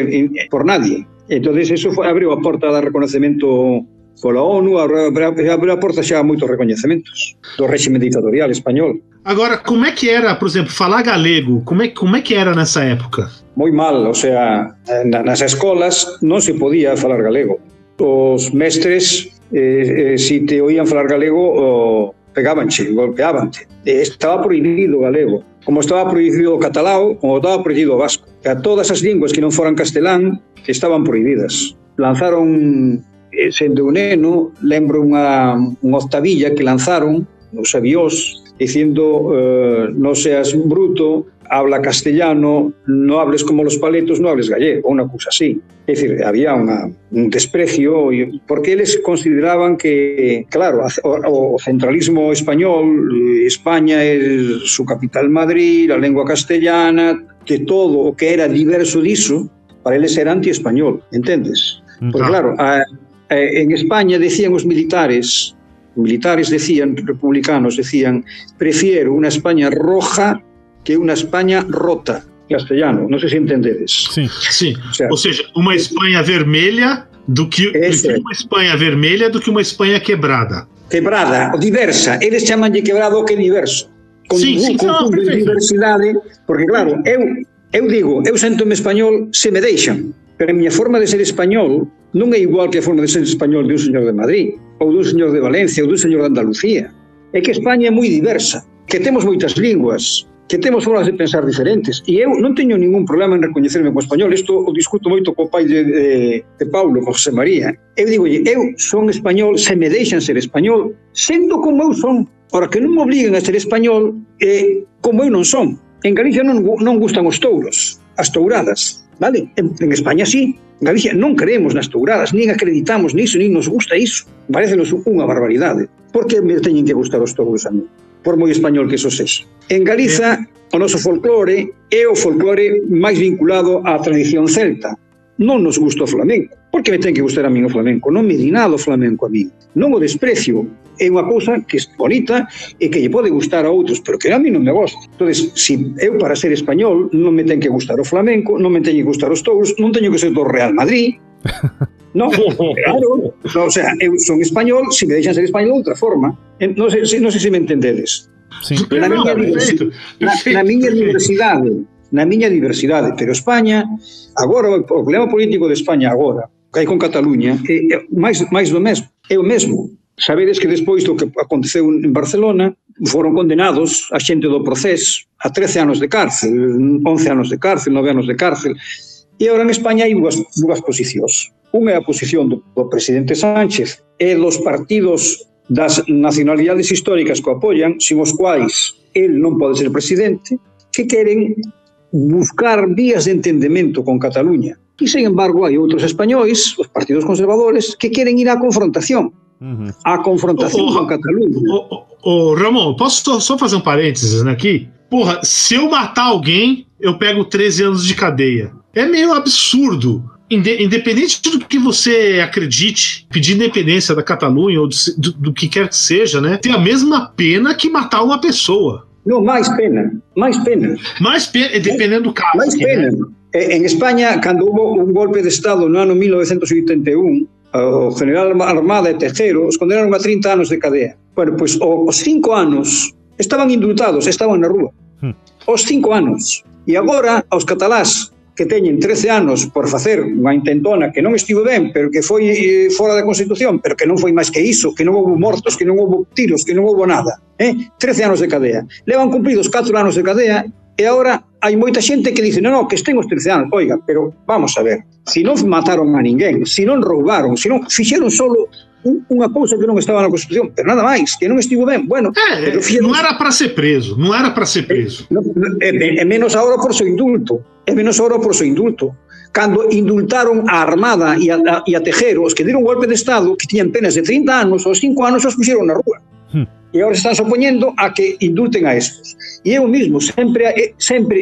por nadie. Entonces, eso abriu a porta do reconocemento pola ONU, abriu a porta xa a moitos recoñecementos do régimen ditatorial español. Agora, como é que era, por exemplo, falar galego? Como é que era nessa época? Moi mal, o sea, nas escolas non se podía falar galego. Os mestres, se te oían falar galego, pegabanche, golpeabante. Estaba prohibido o galego, como estaba prohibido o catalao, como estaba prohibido o vasco. A todas as linguas que non foran castelán estaban prohibidas. Lanzaron, sendo un neno, lembro unha octavilla que lanzaron nos aviós, dicindo non seas bruto, habla castellano, no hables como los paletos, no hables gallego, unha cousa así. É dicir, había un desprecio, porque eles consideraban que, claro, o centralismo español, España é su capital Madrid, a lengua castellana, que todo o que era diverso diso, para eles era anti-español, entendes? Porque claro, en España decían os militares decían, republicanos decían, prefiero unha España roja que unha España rota. Castellano, non sei se entendedes. Sim. Ou seja, uma Espanha vermelha do que uma Espanha vermelha do que uma Espanha quebrada. Quebrada, diversa. Eles chamanlle quebrado o que é diverso. Con diversidade, porque claro, eu digo, eu sento-me español se me deixan, pero a miña forma de ser español non é igual que a forma de ser español de un señor de Madrid, ou dun señor de Valencia, ou dun señor de Andalucía. É que España é moi diversa, que temos moitas linguas, que temos formas de pensar diferentes, e eu non teño ningún problema en recoñecerme como español. Isto o discuto moito co pai de Paulo, con José María. Eu digo, eu son español se me deixan ser español, sendo como eu son, para que non me obliguen a ser español como eu non son. En Galicia non gustan os touros, as touradas, vale? En España sí. En Galicia non creemos nas touradas, nin acreditamos niso, nin nos gusta iso. Parécenos unha barbaridade. Por que me teñen que gustar os touros a mí? Por moi español que eso sexa. En Galiza, o noso folclore é o folclore máis vinculado á tradición celta. Non nos gusta o flamenco. Por que me ten que gustar a mí o flamenco? Non me di nada o flamenco a mí. Non o desprecio. É unha cousa que é bonita e que lle pode gustar a outros, pero que a mí non me gosta. Entón, se eu para ser español non me ten que gustar o flamenco, non me ten que gustar os touros, non teño que ser do Real Madrid, No, claro, no, o sea, eu son español, si me deixan ser español de outra forma. Non sei se me entendedes. Sim. Na miña diversidade, pero España, agora, o problema político de España agora, que hai con Cataluña, é máis do mesmo, é o mesmo. Sabedes que despois do que aconteceu en Barcelona, foron condenados a xente do Procés a 13 anos de cárcel, 11 anos de cárcel, 9 anos de cárcel, e agora en España hai dúas posicións. Unha é a posición do presidente Sánchez e dos partidos das nacionalidades históricas que o apoian, sin os quais el non pode ser presidente, que queren buscar vías de entendemento con Cataluña. E, sin embargo, hai outros españois, os partidos conservadores, que queren ir á confrontación. A confrontação com Catalunha. Ramon, posso só fazer um parênteses aqui? Porra, se eu matar alguém, eu pego 13 anos de cadeia. É meio absurdo. Independente do que você acredite, pedir independência da Catalunha ou do que quer que seja, né? Tem a mesma pena que matar uma pessoa. Não, mais pena. Mais pena, dependendo do caso. Mais pena. Né? Em Espanha, quando houve um golpe de Estado no ano 1981, o general Armada e Tejero os condenaron a 30 anos de cadea. Bueno, pois os 5 anos estaban indultados, estaban na rúa. Os 5 anos. E agora, aos catalás que teñen 13 anos por facer unha intentona que non estivo ben, pero que foi fora da Constitución, pero que non foi máis que iso, que non houve mortos, que non houve tiros, que non houve nada. 13 anos de cadea. Levan cumpridos 4 anos de cadea e agora hai moita xente que dice, non, que estén os 13 anos. Oiga, pero vamos a ver, se non mataron a ninguén, se non roubaron, se non fixeron solo unha cousa que non estaba na Constitución, pero nada máis, que non estivo ben, bueno... non era para ser preso, non era para ser preso. É menos agora por seu indulto, Cando indultaron a Armada e a Tejero, os que deron golpe de Estado, que tiñan penas de 30 anos, aos 5 anos os puxeron na rúa. E agora están opoñendo a que indulten a estos. E é o mismo, sempre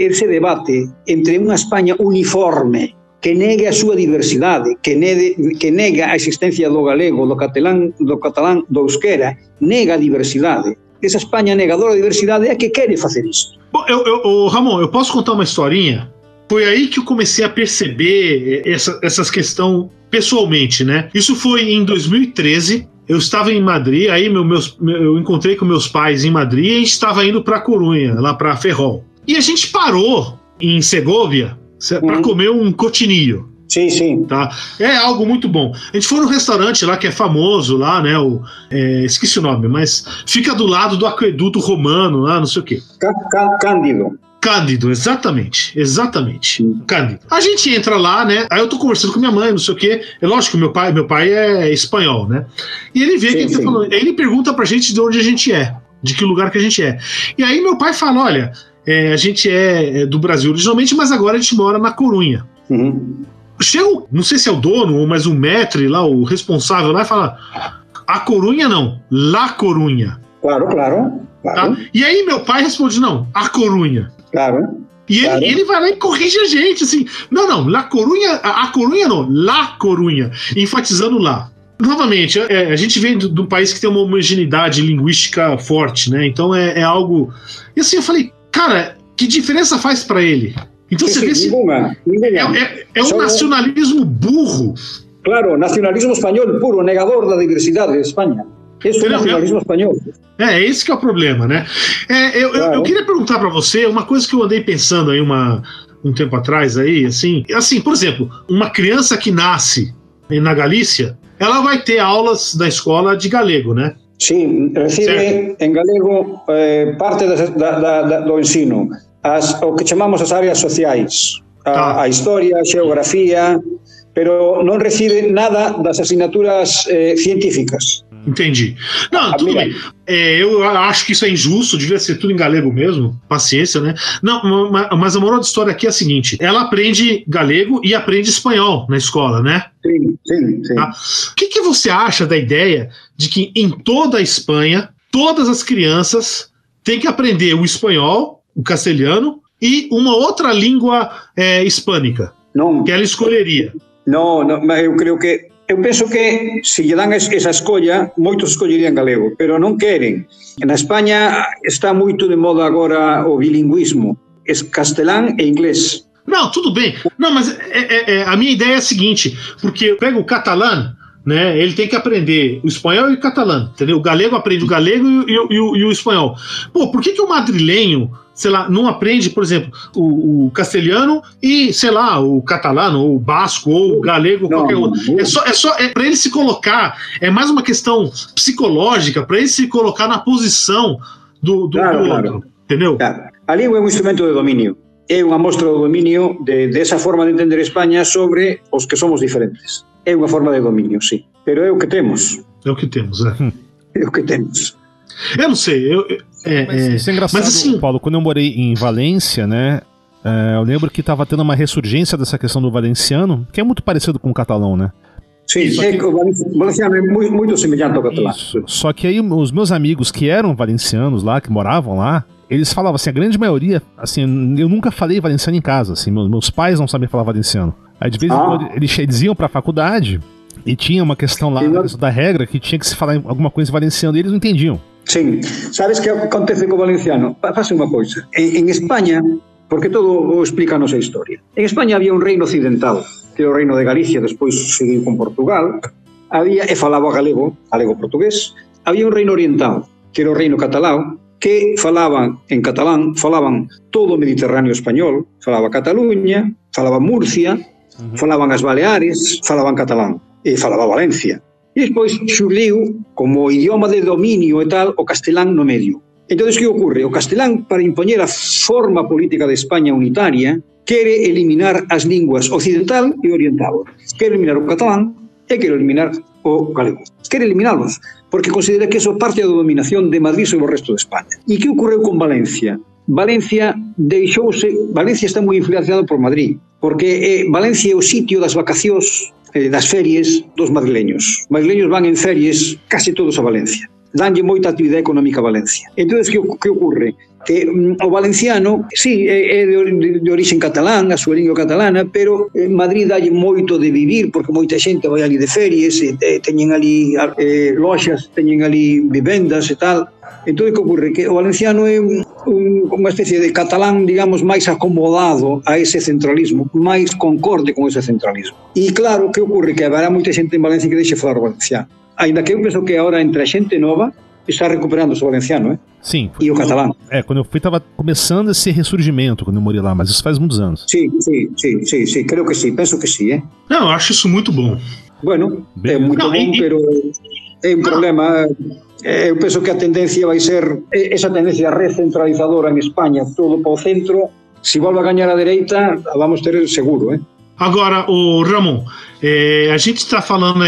ese debate entre unha España uniforme, que negue a súa diversidade, que nega a existencia do galego, do catalán, do euskera, nega a diversidade. Esa España negadora da diversidade é a que quere facer isto. Ramon, eu posso contar uma historinha? Foi aí que eu comecei a perceber essas questões pessoalmente, né? Isso foi em 2013, eu estava em Madrid, aí eu encontrei com meus pais em Madrid e a gente estava indo para Corunha, lá para Ferrol. E a gente parou em Segovia para comer um cotinilho. Sim. Tá? É algo muito bom. A gente foi num restaurante lá que é famoso, lá, né? Esqueci o nome, mas fica do lado do aqueduto romano, lá, não sei o quê. Cândido, exatamente. Cândido. A gente entra lá, né? Aí eu tô conversando com minha mãe, não sei o quê. É lógico que meu pai é espanhol, né? E ele vê que a gente tá falando. Aí ele pergunta pra gente de onde a gente é, de que lugar que a gente é. E aí meu pai fala, olha, a gente é do Brasil originalmente, mas agora a gente mora na Corunha. Chega, não sei se é o dono, mas o maître lá, o responsável lá, e fala, a Corunha não, La Corunha. Claro. Tá? E aí meu pai responde, não, a Corunha. Claro. E ele vai lá e corrige a gente, assim, não, La Corunha, a Corunha não, La Corunha, enfatizando lá. Novamente, a gente vem de um país que tem uma homogeneidade linguística forte, né? Então é algo... E assim, eu falei, cara, que diferença faz pra ele? Então você vê se é um nacionalismo burro. Claro, nacionalismo espanhol puro, negador da diversidade de Espanha. Esse é o nacionalismo espanhol. Esse que é o problema, né? Eu queria perguntar para você uma coisa que eu andei pensando aí um tempo atrás, aí, assim, por exemplo, uma criança que nasce na Galícia, ela vai ter aulas da escola de galego, né? Sim, recibe em galego parte do ensino. O que chamamos as áreas sociais, a história, a geografia, pero não recibe nada das assignaturas científicas. Entendi. Não, tudo bem. Eu acho que isso é injusto, devia ser tudo em galego mesmo. Paciência, né? Não, mas a moral da história aqui é a seguinte: ela aprende galego e aprende espanhol na escola, né? Sim. Tá? O que você acha da ideia de que em toda a Espanha, todas as crianças têm que aprender o espanhol, o castelhano e uma outra língua hispânica? Não. Que ela escolheria? Não, mas eu penso que se lhe dan esa escolla, moitos escollerían galego, pero non queren. Na España está moito de moda agora o bilingüismo, es castelán e inglés. Não, tudo bem. Não, mas a minha ideia é a seguinte, porque pega o catalão, né? Ele tem que aprender o espanhol e o catalão, entendeu? O galego aprende o galego e o espanhol. Pô, por que o madrilenho, sei lá, não aprende, por exemplo, o castelhano e, sei lá, o catalano, ou o basco, ou o galego, ou qualquer outro? É para ele se colocar, é mais uma questão psicológica, para ele se colocar na posição do outro, entendeu? Claro. A língua é um instrumento de domínio. É uma mostra do domínio dessa forma de entender Espanha sobre os que somos diferentes. É uma forma de domínio, sim. Pero é o que temos. É o que temos, é. É o que temos. Eu não sei. Isso é engraçado, mas, assim, Paulo. Quando eu morei em Valência, né? Eu lembro que estava tendo uma ressurgência dessa questão do valenciano, que é muito parecido com o catalão, né? Sim, o valenciano é muito semelhante ao catalão. Só que aí os meus amigos que eram valencianos lá, que moravam lá, eles falavam assim, a grande maioria, assim, eu nunca falei valenciano em casa, assim, meus pais não sabem falar valenciano. Aí de vez em quando eles iam pra faculdade e tinha uma questão lá da regra que tinha que se falar alguma coisa em valenciano e eles não entendiam. Sim, sabes que acontece com o valenciano? Faça uma coisa, em Espanha, porque todo explica a nossa história, em Espanha havia um reino ocidental, que é o reino de Galícia, despois seguiu com Portugal, e falava galego-portugués, havia um reino oriental, que era o reino catalão, que falaban en catalán, falaban todo o Mediterráneo español, falaba Cataluña, falaba Murcia, falaban as Baleares, falaban catalán, e falaba Valencia. E despois xurdiu, como idioma de dominio e tal, o castelán no medio. Entón, que ocorre? O castelán, para impoñer a forma política de España unitaria, quere eliminar as linguas occidental e oriental. Quere eliminar o catalán e quere eliminar o galego. Quere eliminarlos, porque considera que eso parte da dominación de Madrid sobre o resto de España. E que ocorreu con Valencia? Valencia está moi influenciado por Madrid, porque Valencia é o sitio das vacacións, das ferias dos madrileños. Os madrileños van en ferias casi todos a Valencia. Danlle moita actividade económica a Valencia. Entón, que ocorre? Que o valenciano, sí, é de origen catalán, a súa lingua catalana, pero Madrid dalle moito de vivir, porque moita xente vai ali de ferias, teñen ali loxas, teñen ali vivendas e tal. Entón, que ocorre? Que o valenciano é unha especie de catalán, digamos, máis acomodado a ese centralismo, máis concorde con ese centralismo. E claro, que ocorre? Que haberá moita xente en Valencia que deixe falar o valenciano. Ainda que eu penso que agora entre a xente nova está recuperando o valenciano, Sim. E o catalão. Quando eu fui estava começando esse ressurgimento, quando eu morei lá, mas isso faz muitos anos. Sim, creio que sim, penso que sim, Não, eu acho isso muito bom. Bueno, é muito bom, pero é um problema. Eu penso que a tendência vai ser esa tendência recentralizadora en España, todo para o centro. Se volve a ganhar a direita, vamos ter seguro, Agora, o Ramon, a gente está falando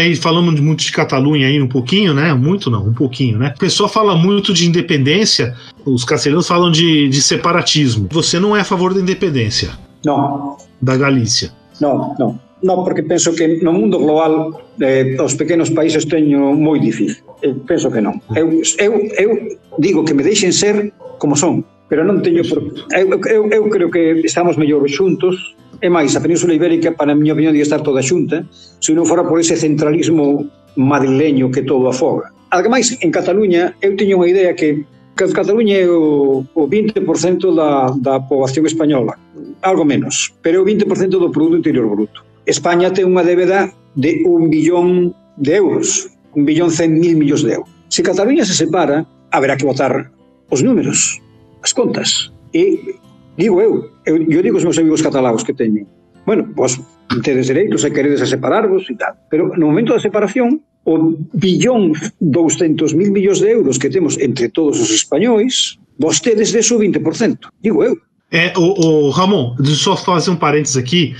muito de Catalunha aí um pouquinho, né? Muito não, um pouquinho, né? O pessoal fala muito de independência, os castelhanos falam de separatismo. Você não é a favor da independência? Não. Da Galícia? Não, porque penso que no mundo global os pequenos países teñen moi difícil. Penso que non. Eu digo que me deixen ser como son, pero non teño por... Eu creo que estamos mellor xuntos. É máis, a Península Ibérica, para a miña opinión, de estar toda xunta, se non fora por ese centralismo madrileño que todo afoga. Ademais, en Cataluña, eu teño unha idea que Cataluña é o 20% da poboación española, algo menos, pero é o 20% do Produto Interior Bruto. España ten unha débeda de 1 billón de euros, 1.100.000 millóns de euros. Se Cataluña se separa, haberá que botar os números, as contas, e digo eu digo aos meus amigos cataláns que teñen, bueno, vos tedes dereitos e queredes a separarvos e tal, pero no momento da separación, o 1.200.000 millóns de euros que temos entre todos os españois, vos tedes deso 20%, digo eu. Ramon, deixa eu só fazer um parênteses aqui,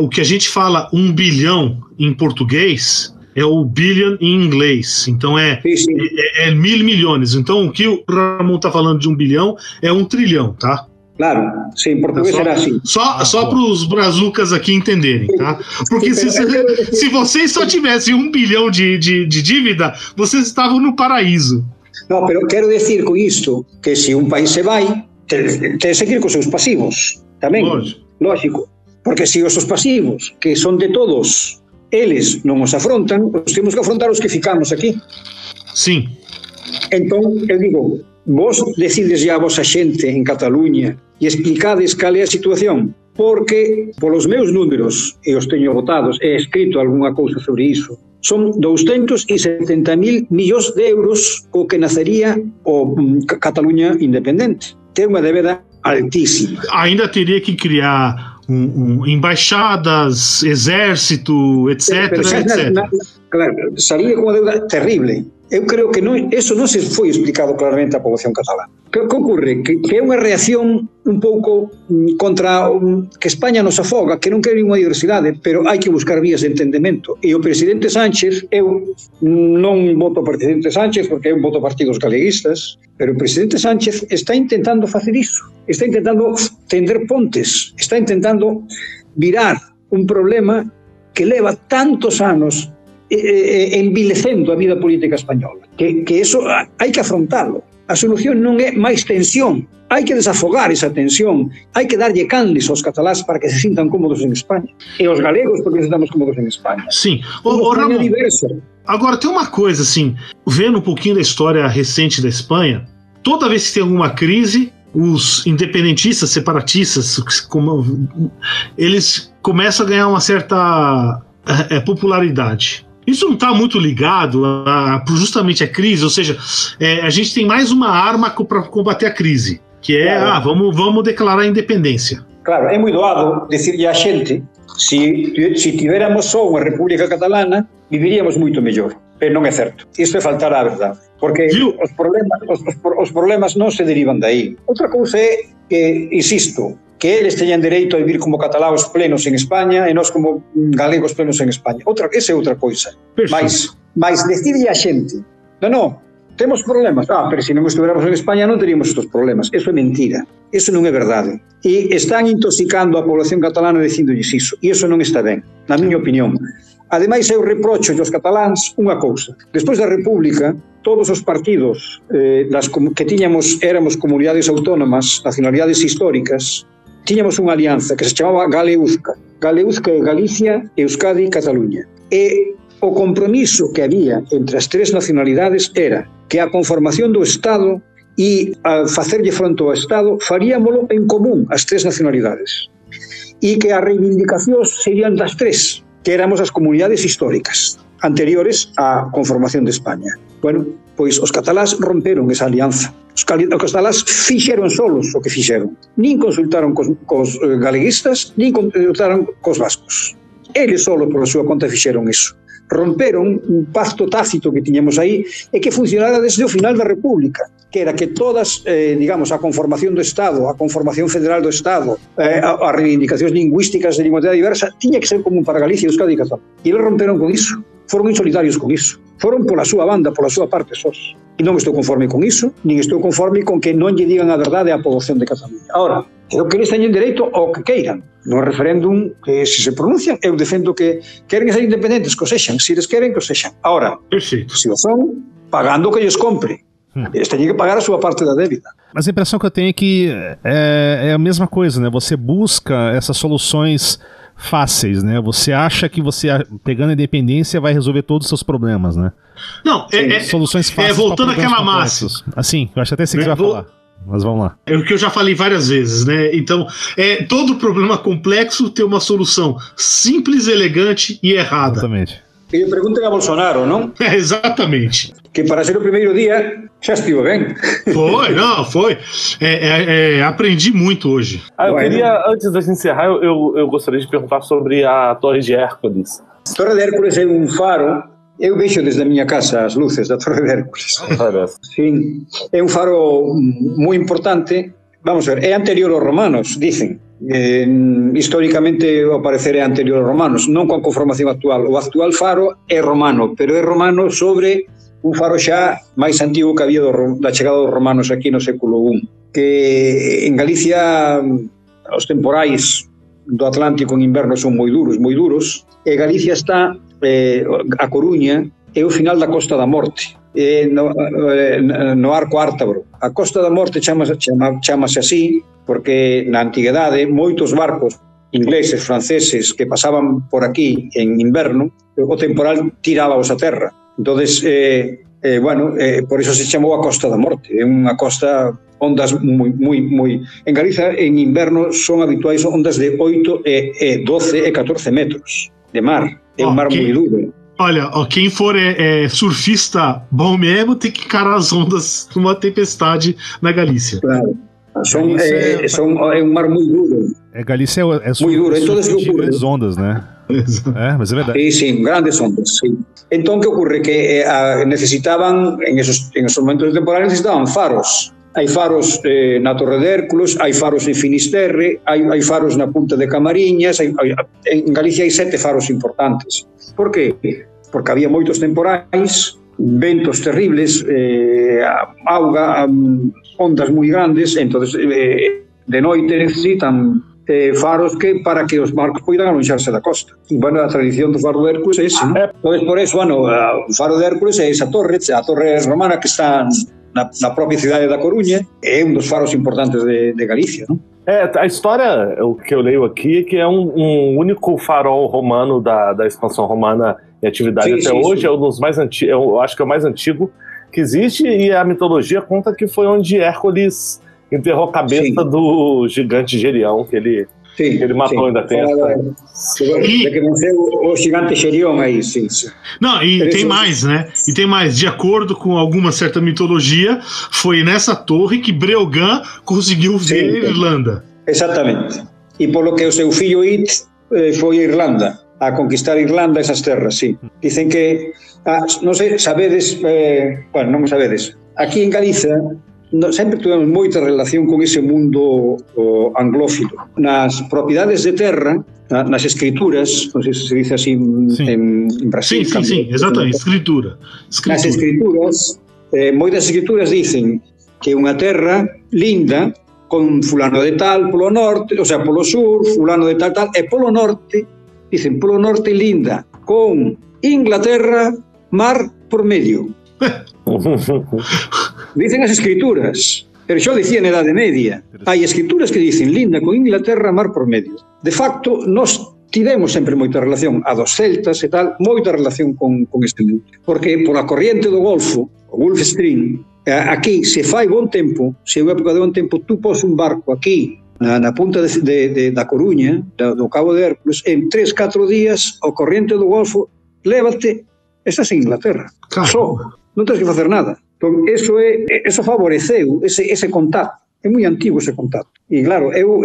o que a gente fala 1 bilhão em português é o billion em inglês, então é 1.000 milhões, então o que o Ramon está falando de 1 bilhão é 1 trilhão, tá? Claro, sim, em português era assim. Só para os brazucas aqui entenderem, tá? Porque se vocês só tivessem 1 bilhão de dívida, vocês estavam no paraíso. Não, pero quero dizer com isto que se um país se vai, tem que seguir com seus passivos, também. Lógico. Porque se os passivos, que são de todos, eles não os afrontam, nós temos que afrontar os que ficamos aqui. Sim. Então, eu digo, vos decides já a vosa xente en Cataluña e explicades cal é a situación. porque polos meus números, e os teño botados, he escrito algunha cousa sobre iso, son 270.000 millóns de euros o que nacería o Cataluña independente. Ten unha débeda altíssima. Ainda teria que criar embaixadas, exército, etc. Claro, saría com uma débeda terrível. Eu creo que eso non se foi explicado claramente á poboación catalana. Que ocorre? Que é unha reacción un pouco contra que España nos afoga, que non quere unha diversidade, pero hai que buscar vías de entendemento. E o presidente Sánchez, eu non voto ao presidente Sánchez porque eu voto a partidos galeguistas, pero o presidente Sánchez está intentando facer iso, está intentando tender pontes, está intentando virar un problema que leva tantos anos envilecendo a vida política española, que eso hai que afrontalo. A solución non é máis tensión, hai que desafogar esa tensión, hai que darlle canles aos catalás para que se sintan cómodos en España, e os galegos porque nos sintamos cómodos en España. Sim. Ramon, agora tem uma coisa assim, vendo um pouquinho da história recente da Espanha, toda vez que tem alguma crise, os independentistas, separatistas, eles começam a ganhar uma certa popularidade. Isso não está muito ligado justamente à crise, ou seja, a gente tem mais uma arma para combater a crise, que é, vamos declarar a independência. Claro, é muito doado dizer-lhe à gente, se tivéssemos só uma república catalana, viviríamos muito melhor. Pero non é certo. Isto é faltar á verdade. Porque os problemas non se derivan daí. Outra cousa é que, insisto, que eles teñan dereito a vivir como cataláos plenos en España e nós como galegos plenos en España. Esa é outra coisa. Mas decirlle a xente, non, temos problemas. Pero se non estuviéramos en España non teríamos estos problemas. Eso é mentira. Eso non é verdade. E están intoxicando a población catalana dicindolles iso. E eso non está ben, na miña opinión. Ademais, eu reprocho aos cataláns unha cousa. Despois da República, todos os partidos que éramos comunidades autónomas, nacionalidades históricas, tiñamos unha alianza que se chamaba Galeuzca. Galeuzca é Galicia, Euskadi e Cataluña. E o compromiso que había entre as tres nacionalidades era que a conformación do Estado e a facerlle fronte ao Estado faríamolo en común as tres nacionalidades. E que as reivindicacións serían das tres, que éramos as comunidades históricas anteriores á conformación de España. Bueno, pois os catalás romperon esa alianza. Os catalás fixeron solos o que fixeron. Nin consultaron cos galeguistas, nin consultaron cos vascos. Eles solo por a súa conta fixeron iso. Romperon un pacto tácito que tiñamos aí e que funcionara desde o final da República, que era que todas, digamos, a conformación do Estado, a conformación federal do Estado, as reivindicacións lingüísticas de linguacidade diversa, tiña que ser común para Galicia, Euskadi e Cataluña. E eles romperon con iso. Foron insolidarios con iso. Foron pola súa banda, pola súa parte sós. E non estou conforme con iso, nin estou conforme con que non lle digan a verdade á poboación de Cataluña. Ahora, creo que eles teñen dereito ao que queiran. No referéndum, que se pronuncian, eu defendo que queren ser independentes, que o sexan. Se eles queren, que o sexan. Ahora, se o son, pagando o que lles compre. Eles teñen que pagar a súa parte da débida. Mas a impressão que eu tenho é que é a mesma coisa, né? Você busca essas soluções fáceis, né? Você acha que você, pegando a independência, vai resolver todos os seus problemas, né? Não, soluções fáceis. Voltando àquela massa. Assim, eu acho até que você vai falar. Mas vamos lá. É o que eu já falei várias vezes, né? Então, todo problema complexo tem uma solução simples, elegante e errada. Exatamente. E perguntem a Bolsonaro, não? Exatamente. Que para ser o primeiro dia já estive bem. Foi. Aprendi muito hoje. Eu queria, antes da gente encerrar, eu gostaria de perguntar sobre a Torre de Hércules. A Torre de Hércules é um faro. Eu vejo desde a minha casa as luzes da Torre de Hércules. Sim, é um faro muito importante. Vamos ver, é anterior aos romanos, dicen. Históricamente, ao parecer, é anterior aos romanos, non coa conformación actual. O actual faro é romano, pero é romano sobre un faro xa máis antigo que había da chegada dos romanos aquí no século I. Que en Galicia os temporais do Atlántico en inverno son moi duros, e Galicia está, a Coruña, é o final da Costa da Morte, no Arco Ártabro. A Costa da Morte chamase así porque na antigüedade moitos barcos ingleses, franceses que pasaban por aquí en inverno, o temporal tirábaos a terra. Entonces, por iso se chamou a Costa da Morte. É unha costa ondas moi... En Galiza, en inverno, son habituais ondas de 8, 12 e 14 metros de mar. É um mar muito duro. Olha, quem for surfista bom mesmo tem que encarar as ondas de uma tempestade na Galícia. Claro. É um mar muito duro. Galícia é muito duro. Então, de grandes ondas, né? Mas é verdade. Sim, grandes ondas, sim. Então, o que ocorre? Que necessitavam, em esses momentos temporais, necessitavam faros. Há faros na Torre de Hércules, há faros em Finisterre, há faros na Punta de Camariñas. Em Galícia há 7 faros importantes. Por quê? Porque havia moitos temporais, ventos terribles, auga, ondas moi grandes, entonces de noite necesitan faros para que os barcos poidan alonxarse da costa. E, bueno, a tradición do faro de Hércules é ese, ¿no? Entonces, por eso, bueno, o faro de Hércules é esa torre, a torre romana que está na própria cidade da Coruña, é dos faros importantes de Galícia, ¿no? A história, o que eu leio aqui, é que é um único farol romano da expansão romana em atividade até hoje. É um dos mais antigos, eu acho que é o mais antigo que existe, e a mitologia conta que foi onde Hércules enterrou a cabeça do gigante Gerião, que ele matou ainda tem. Que venceu o gigante Gerião aí, sim. Não, e tem mais, né? E tem mais. De acordo com alguma certa mitologia, foi nessa torre que Breogán conseguiu ver a Irlanda. Exatamente. E pelo que o seu filho It foi a Irlanda, a conquistar Irlanda, esas terras, sim. Dicen que, non sei, sabedes, bueno, non sabedes, aquí en Galiza sempre tivemos moita relación con ese mundo anglófilo. Nas propiedades de terra, nas escrituras, non sei se se dice así en Brasil. Sim, exatamente, escritura. Nas escrituras, moitas escrituras dicen que unha terra linda, con fulano de tal polo norte, o sea, polo sur, fulano de tal, e polo norte, dicen polo norte linda, con Inglaterra, mar por medio. Dicen as escrituras, pero xo dicía na Edade Media. Hai escrituras que dicen linda con Inglaterra, mar por medio. De facto, nós tivemos sempre moita relación, a dos celtas e tal, moita relación con este mundo. Porque pola corriente do Golfo, o Gulf Stream, aquí se fai bon tempo, se é unha época de bon tempo, tú pos un barco aquí, na punta da Coruña, do Cabo de Hércules, en 3-4 días, o corriente do Golfo, lévate, estás en Inglaterra. Só, non tens que facer nada. Entón, eso favoreceu ese contacto. É moi antigo ese contacto. E claro, eu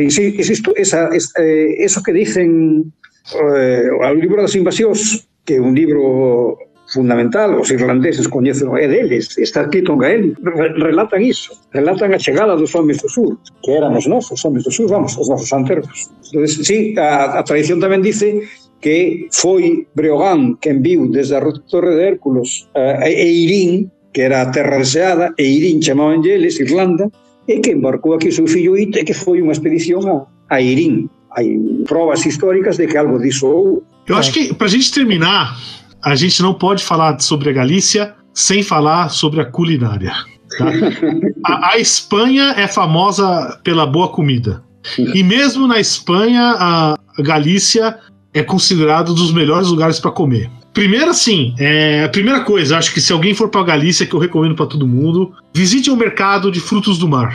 insisto, eso que dicen o libro das invasións, que é un libro fundamental, os irlandeses coñecen, é deles, está escrito en gaélico, relatan iso, relatan a chegada dos homes do sur, que eran os nosos homes do sur, vamos, os nosos anterros. Entón, sí, a tradición tamén dice que foi Breogán quen viu desde a Torre de Hércules a Eirín, que era a terra deseada, Eirín chamaban eles, Irlanda, e que embarcou aquí o seu fillo It, e que foi unha expedición a Eirín. Hai provas históricas de que algo disso houve. Eu acho que, pra gente terminar, a gente não pode falar sobre a Galícia sem falar sobre a culinária. Tá? A Espanha é famosa pela boa comida. E mesmo na Espanha, a Galícia é considerado um dos melhores lugares para comer. Primeiro, assim, a primeira coisa, acho que se alguém for para a Galícia, que eu recomendo para todo mundo, visite o mercado de frutos do mar.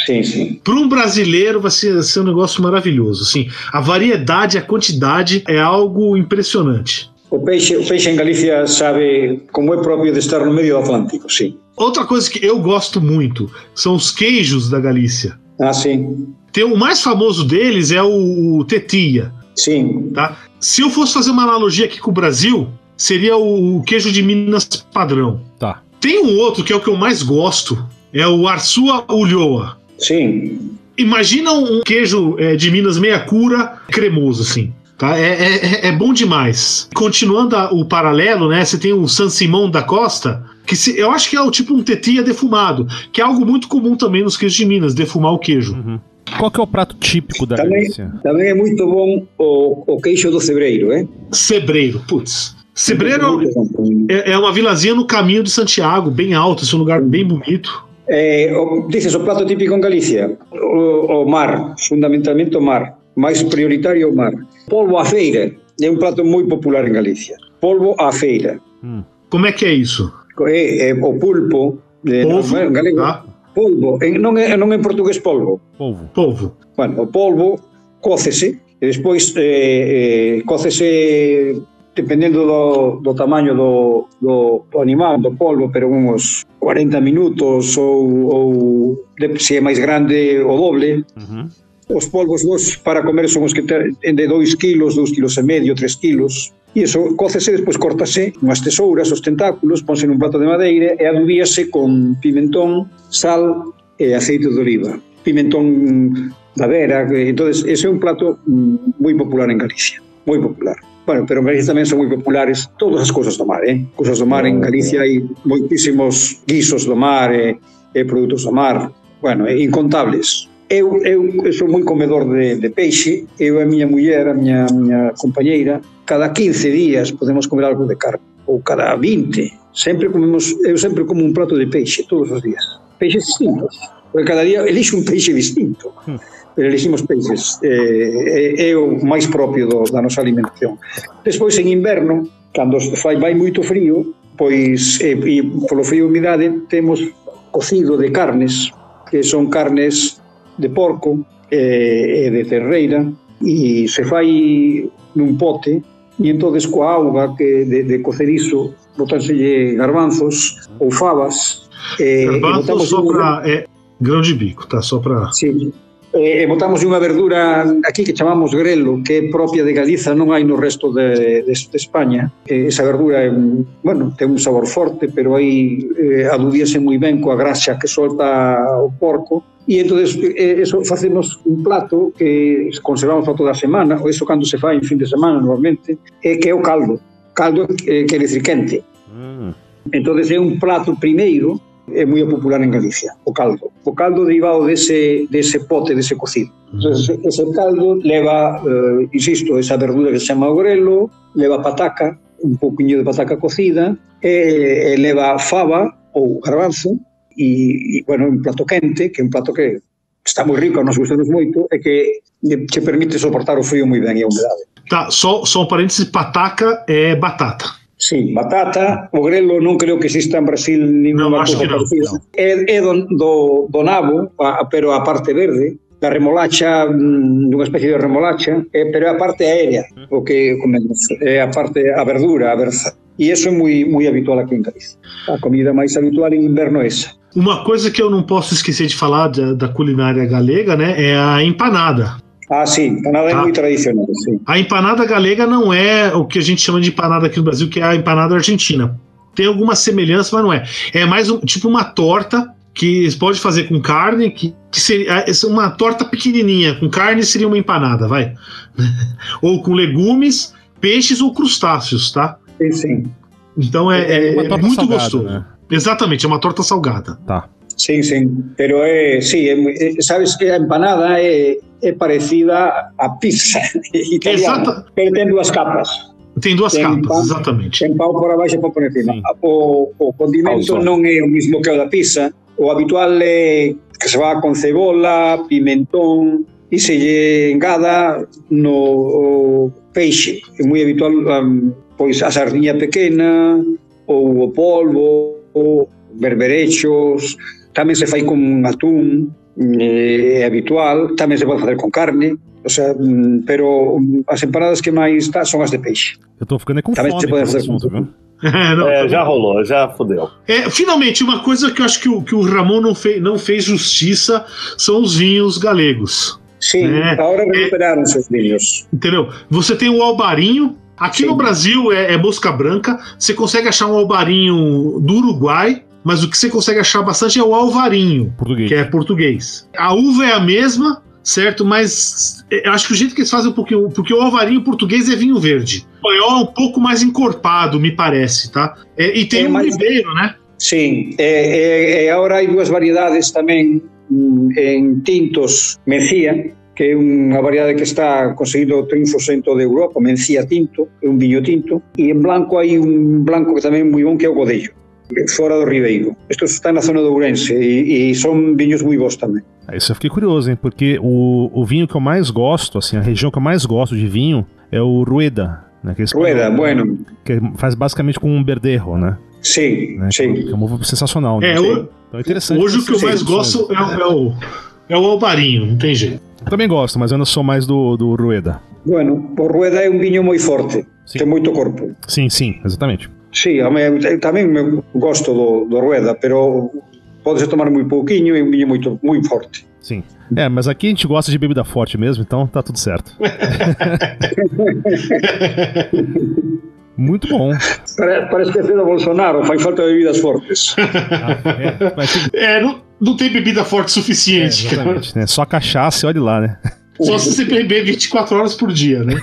Sim. Para um brasileiro vai ser um negócio maravilhoso. Assim, a variedade, a quantidade é algo impressionante. O peixe em Galícia sabe como é próprio de estar no meio do Atlântico, sim. Outra coisa que eu gosto muito são os queijos da Galícia. Sim. O mais famoso deles é o tetilla. Sim. Tá? Se eu fosse fazer uma analogia aqui com o Brasil, seria o queijo de Minas padrão. Tá. Tem um outro que é o que eu mais gosto, é o Arsua Ulloa. Sim. Imagina um queijo de Minas meia cura, cremoso, assim. Tá? É bom demais. Continuando o paralelo, né? Você tem o San Simão da Costa, que eu acho que é tipo um tetilla defumado, que é algo muito comum também nos queijos de Minas, defumar o queijo. Uhum. Qual que é o prato típico da Galícia? Também é muito bom o queijo do Cebreiro, hein? Cebreiro, putz. Cebreiro é uma vilazinha no caminho de Santiago, bem alto, esse é um lugar bem bonito. Dices, o prato típico en Galicia, o mar, fundamentalmente o mar, máis prioritario o mar. Polvo á feira, é un prato moi popular en Galicia. Polvo á feira. Como é que é isso? O pulpo, polvo, galego, Polvo, non en portugués polvo. Polvo. Bueno, o polvo cócese e despois cócese dependendo do tamaño do animal, do polvo, pero uns 40 minutos ou se é máis grande o doble. Os polvos para comer son os que de 2 kilos, 2 kilos e medio, 3 kilos. E iso cócese, despois córtase unhas tesouras, os tentáculos, ponse nun plato de madeira e adubíase con pimentón, sal e aceite de oliva. Pimentón da vera, entonces ese é un plato moi popular en Galicia, moi popular. Bueno, pero en Galicia tamén son moi populares todas as cousas do mar, cousas do mar. En Galicia hai moitísimos guisos do mar e produtos do mar, bueno, incontables. Eu sou moi comedor de peixe, eu e a miña muller, a miña compañeira, cada 15 días podemos comer algo de carne, ou cada 20, eu sempre como un plato de peixe, todos os días, peixes distintos, porque cada día elixo un peixe distinto, pero eliximos peixes, é o máis propio da nosa alimentación. Despois en inverno, cando vai moito frío, pois e polo frío e humidade, temos cocido de carnes, que son carnes de porco e de terreira, e se fai nun pote, e entonces coa auga de cocerizo botánselle garbanzos ou fabas. Garbanzos só para grão de bico, tá? Só para... Sí. E botamos unha verdura aquí que chamamos grelo, que é propia de Galiza, non hai no resto de España. Esa verdura ten un sabor forte, pero aí adubíase moi ben coa graxa que solta o porco. E entón eso facemos un plato que conservamos para toda a semana, ou eso cando se fai en fin de semana normalmente, que é o caldo quer dicir quente. Entón é un plato primeiro, é moi popular en Galicia, o caldo derivado dese pote, dese cocido. Entón ese caldo leva, insisto, esa verdura que se chama o grelo, leva pataca, un pouquiño de pataca cocida, e leva fava ou garbanzo, e, bueno, un plato quente, que é un plato que está moi rico, nos gustamos moito, e que te permite soportar o frío moi ben e a humedade. Tá, só um parênteses, pataca é batata. Sí, batata, o grelo non creo que exista en Brasil ninguna cousa parecida. É do nabo, pero a parte verde, da remolacha, dunha especie de remolacha, pero é a parte aérea, o que comemos, é a parte, a verdura, a berza. E iso é moi habitual aqui en Galicia. A comida máis habitual en inverno é esa. Uma coisa que eu não posso esquecer de falar da culinária galega, né, é a empanada. Ah, sim, empanada é muito tradicional, sim. A empanada galega não é o que a gente chama de empanada aqui no Brasil, que é a empanada argentina. Tem alguma semelhança, mas não é. É mais tipo uma torta que pode fazer com carne, que seria uma torta pequenininha, com carne seria uma empanada, vai. Ou com legumes, peixes ou crustáceos, tá? Sim, sim. Então é muito salgada, gostoso. Né? Exatamente, é uma torta salgada. Tá. Sim, sim. Pero sabes que a empanada é parecida à pizza italiana. Pero tem duas capas. Tem duas capas, exatamente. Tem pão por abaixo e pão por cima. O condimento non é o mesmo que o da pizza. O habitual é que se va con cebola, pimentón e se lle engada no peixe. É moi habitual pois a sardinha pequena ou o polvo, ou berberechos. Tamén se fai con atún, é habitual, tamén se pode fazer com carne, o sea, pero as empanadas que máis son as de peixe. Eu tô ficando com fome com esse assunto, viu? Já rolou, já fodeu. Finalmente, uma coisa que eu acho que o Ramon não fez justiça são os vinhos galegos. Sim, agora recuperaram seus vinhos. Entendeu? Você tem o albarinho. Aqui no Brasil é mosca branca. Você consegue achar um albarinho do Uruguai, mas o que você consegue achar bastante é o alvarinho, que é português. A uva é a mesma, certo? Mas eu acho que o jeito que eles fazem um pouquinho... Porque o alvarinho português é vinho verde. O espanhol é um pouco mais encorpado, me parece, tá? E tem um ribeiro, né? Sim. Agora há duas variedades também em tintos Mencía, que é unha variedade que está conseguindo o triunfo en toda Europa, Mencía tinto, é un viño tinto, e en blanco hai un blanco que tamén é moi bon, que é o Godello, fora do Ribeiro. Isto está na zona de Ourense e son viños moi bons tamén. Isso eu fiquei curioso, hein, porque o vinho que eu mais gosto, assim, a região que eu mais gosto de vinho é o Rueda, né? Rueda, bueno. Que faz basicamente com um verdejo, né? Sim, né? sim. Que é um ovo sensacional. Né? Então é interessante. Hoje o que eu mais gosto é o Alvarinho, não tem jeito. Eu também gosto, mas eu ainda sou mais do Rueda. Bueno, o Rueda é um vinho muito forte, tem muito corpo. Sim, exatamente. Sim, eu também gosto do Rueda, pero pode-se tomar muito pouquinho, é um vinho muito forte. Sim. Mas aqui a gente gosta de bebida forte mesmo, então tá tudo certo. Muito bom. Parece que é do Bolsonaro, faz falta bebidas fortes. Não tem bebida forte suficiente. Exatamente, né? Só cachaça e olhe lá, né? Só se você beber 24 horas por dia, né?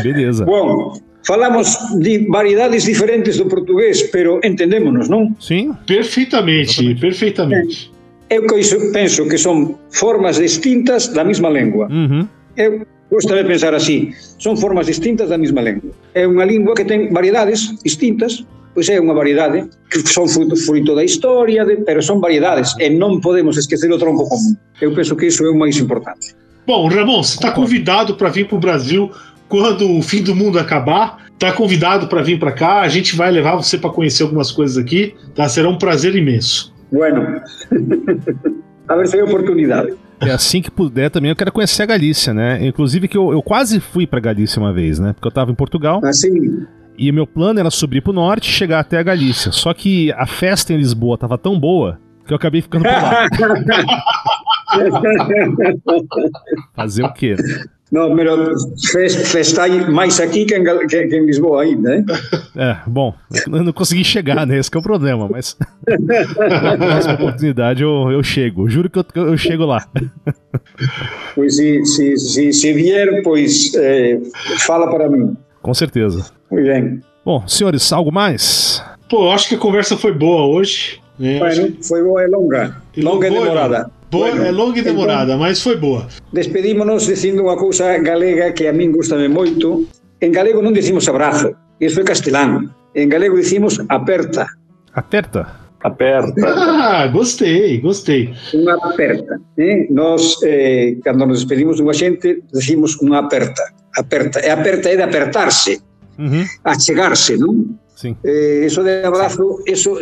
Beleza. Bom, falamos de variedades diferentes do português, pero entendemos-nos, não? Sim. Perfeitamente, perfeitamente. Eu penso que são formas distintas da mesma língua. Uhum. Eu gosto de pensar assim, são formas distintas da mesma língua. É uma língua que tem variedades distintas, pois é uma variedade que são fruto da história, pero são variedades e não podemos esquecer o tronco comum. Eu penso que isso é o mais importante. Bom, Ramon, você está convidado para vir para o Brasil quando o fim do mundo acabar. Está convidado para vir para cá. A gente vai levar você para conhecer algumas coisas aqui. Tá? Será um prazer imenso. Bueno, a ver se tem oportunidade. Assim que puder também eu quero conhecer a Galícia, né? Inclusive que eu quase fui para Galícia uma vez, né? Porque eu estava em Portugal. Assim. E meu plano era subir pro norte e chegar até a Galícia. Só que a festa em Lisboa tava tão boa que eu acabei ficando por lá. Fazer o quê? Não, mas festar mais aqui que em Lisboa ainda, né? Bom, eu não consegui chegar, né? Esse que é o problema, mas na próxima oportunidade eu chego. Juro que eu chego lá. Pois se vier, pois fala para mim. Com certeza. Muito bem. Bom, senhores, algo mais? Pô, acho que a conversa foi boa hoje. Né? Bueno, foi boa e longa. Longa e demorada. Bueno, é longa e demorada, então, mas foi boa. Despedímonos dicindo uma coisa galega que a mim gusta-me muito. Em galego não dizemos abraço, isso é castelano. Em galego dizemos aperta. Aperta? Aperta. Gostei. Uma aperta. Nós, quando nos despedimos de uma gente, decimos uma aperta. Aperta é de apertar-se, achegar-se, não? Sim. Isso de abraço, isso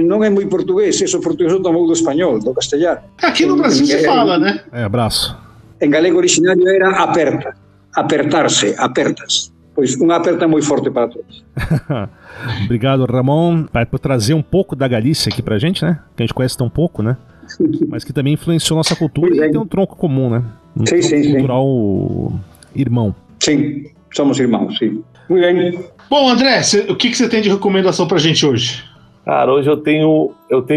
não é muito português, isso português tomou do espanhol, do castelhano. Aqui no Brasil se fala, né? Abraço. Em galego originário era aperta, apertar-se, apertas. Pois uma aperta muito forte para todos. Obrigado, Ramon, por trazer um pouco da Galícia aqui pra gente, né? Que a gente conhece tão pouco, né? Mas que também influenciou nossa cultura e tem um tronco comum, né? Um tronco cultural irmão. Sim, somos irmãos, sim. Muito bem. Bom, André, o que você tem de recomendação pra gente hoje? Cara, hoje eu tenho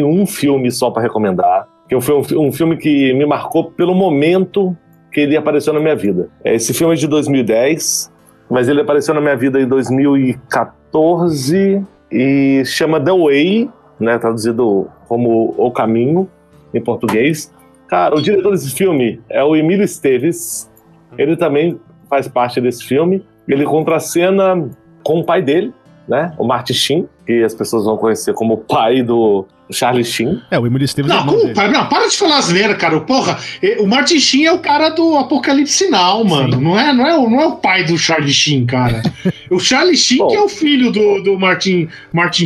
um filme só pra recomendar, que foi um filme que me marcou pelo momento que ele apareceu na minha vida. Esse filme é de 2010, mas ele apareceu na minha vida em 2014 e chama The Way, né, traduzido como O Caminho, em português. Cara, o diretor desse filme é o Emílio Esteves, ele também faz parte desse filme. Ele contracena com o pai dele, né? O Martin Sheen, que as pessoas vão conhecer como o pai do Charlie Sheen. O Emílio Esteves não, como pai? Não, para de falar asneira, cara. Porra, o Martin Sheen é o cara do Apocalipse Sinal, mano. Não é o pai do Charlie Sheen, cara. O Charlie Sheen que é o filho do Martin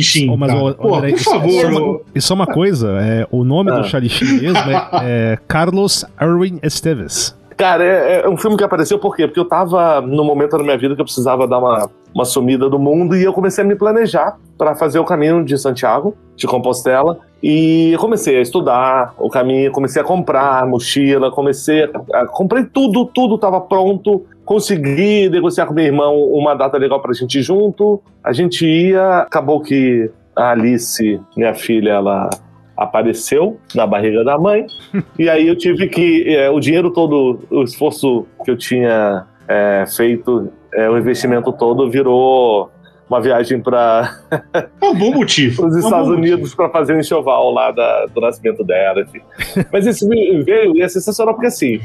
Sheen. Mas, Porra, por favor. Isso é uma coisa, o nome do Charlie Sheen mesmo é Carlos Erwin Esteves. Cara, é um filme que apareceu por quê? Porque eu tava no momento da minha vida que eu precisava dar uma sumida do mundo e eu comecei a me planejar para fazer o caminho de Santiago, de Compostela, e eu comecei a estudar o caminho, comecei a comprar mochila, comprei tudo estava pronto, consegui negociar com meu irmão uma data legal pra gente ir junto, a gente ia, acabou que a Alice, minha filha, ela apareceu na barriga da mãe, e aí eu tive que, o dinheiro todo, o esforço que eu tinha feito, o investimento todo virou uma viagem para um bom motivo os Estados Unidos para fazer um enxoval lá do nascimento dela, enfim. Mas esse veio e é sensacional porque assim,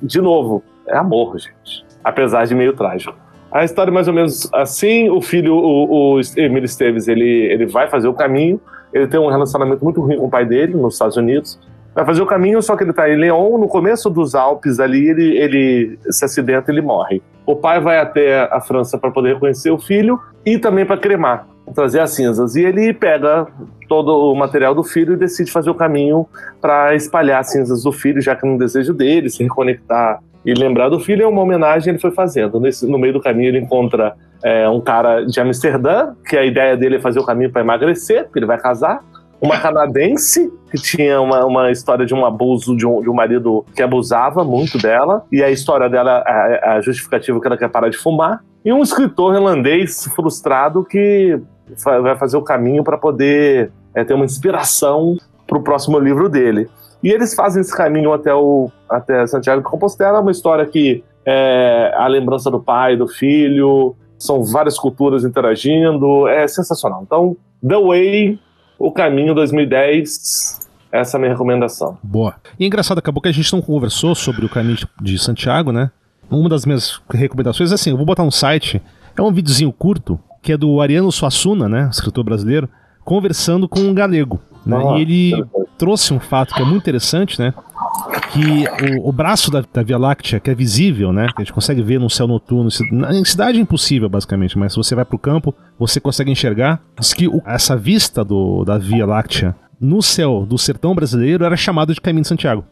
de novo, é amor, gente, apesar de meio trágico. A história é mais ou menos assim, o filho, o Emílio Esteves, ele vai fazer o caminho. Ele tem um relacionamento muito ruim com o pai dele, nos Estados Unidos, vai fazer o caminho, só que ele tá em Lyon, no começo dos Alpes ali, ele se acidenta e ele morre. O pai vai até a França para poder reconhecer o filho e também para cremar, trazer as cinzas. E ele pega todo o material do filho e decide fazer o caminho para espalhar as cinzas do filho, já que no desejo dele, se reconectar e lembrar do filho, é uma homenagem que ele foi fazendo. No meio do caminho ele encontra um cara de Amsterdã, que a ideia dele é fazer o caminho para emagrecer, porque ele vai casar. Uma canadense, que tinha uma história de um abuso de um marido que abusava muito dela, e a história dela, a justificativa que ela quer parar de fumar. E um escritor irlandês frustrado que vai fazer o caminho para poder ter uma inspiração para o próximo livro dele. E eles fazem esse caminho até Santiago de Compostela, uma história que é a lembrança do pai, do filho, são várias culturas interagindo, é sensacional. Então, The Way, O Caminho 2010, essa é a minha recomendação. Boa. E é engraçado, acabou que a gente não conversou sobre o Caminho de Santiago, né? Uma das minhas recomendações é assim, eu vou botar um site, é um videozinho curto, que é do Ariano Suassuna, né, escritor brasileiro, conversando com um galego, né? E ele trouxe um fato que é muito interessante, né? Que o braço da Via Láctea, que é visível, né? Que a gente consegue ver no céu noturno. Em cidade é impossível, basicamente, mas se você vai pro campo, você consegue enxergar. Diz que essa vista da Via Láctea no céu do sertão brasileiro era chamado de Caminho de Santiago.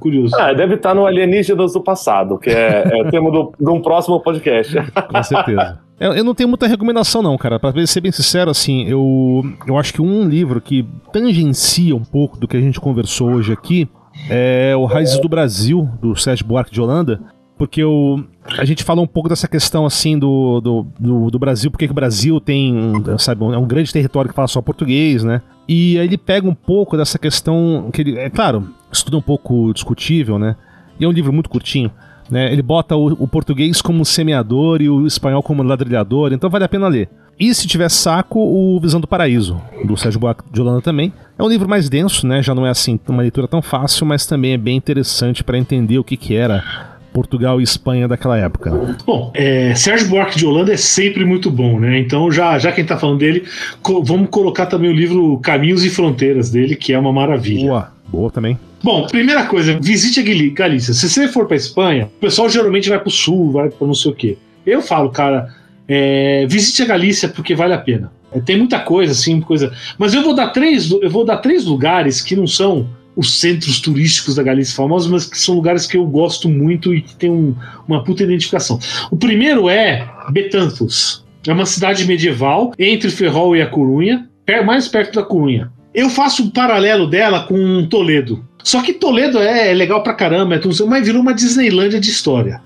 Curioso. Deve estar no Alienígenas do Passado, que é tema de um próximo podcast. Com certeza. Eu não tenho muita recomendação não, cara. Pra ser bem sincero, assim, eu acho que um livro que tangencia um pouco do que a gente conversou hoje aqui é o Raízes do Brasil, do Sérgio Buarque de Holanda, porque a gente falou um pouco dessa questão, assim, do Brasil, porque que o Brasil tem, sabe, é um grande território que fala só português, né? E aí ele pega um pouco dessa questão, que ele, é claro, estuda um pouco discutível, né? E é um livro muito curtinho, né? Ele bota o português como semeador e o espanhol como ladrilhador, então vale a pena ler. E se tiver saco, o Visão do Paraíso, do Sérgio Buarque de Holanda também. É um livro mais denso, né? Já não é assim uma leitura tão fácil, mas também é bem interessante para entender o que era Portugal e Espanha daquela época. Bom, Sérgio Buarque de Holanda é sempre muito bom, né? Então, já quem tá falando dele, vamos colocar também o livro Caminhos e Fronteiras dele, que é uma maravilha. Boa também. Bom, primeira coisa, visite a Galícia. Se você for pra Espanha, o pessoal geralmente vai pro sul, vai pra não sei o quê. Eu falo, cara, visite a Galícia porque vale a pena. Tem muita coisa, assim, mas eu vou dar três lugares que não são os centros turísticos da Galícia famosos, mas que são lugares que eu gosto muito e que tem uma puta identificação. O primeiro é Betanzos. É uma cidade medieval entre Ferrol e a Corunha, mais perto da Corunha. Eu faço um paralelo dela com Toledo. Só que Toledo é legal pra caramba, mas virou uma Disneylândia de história.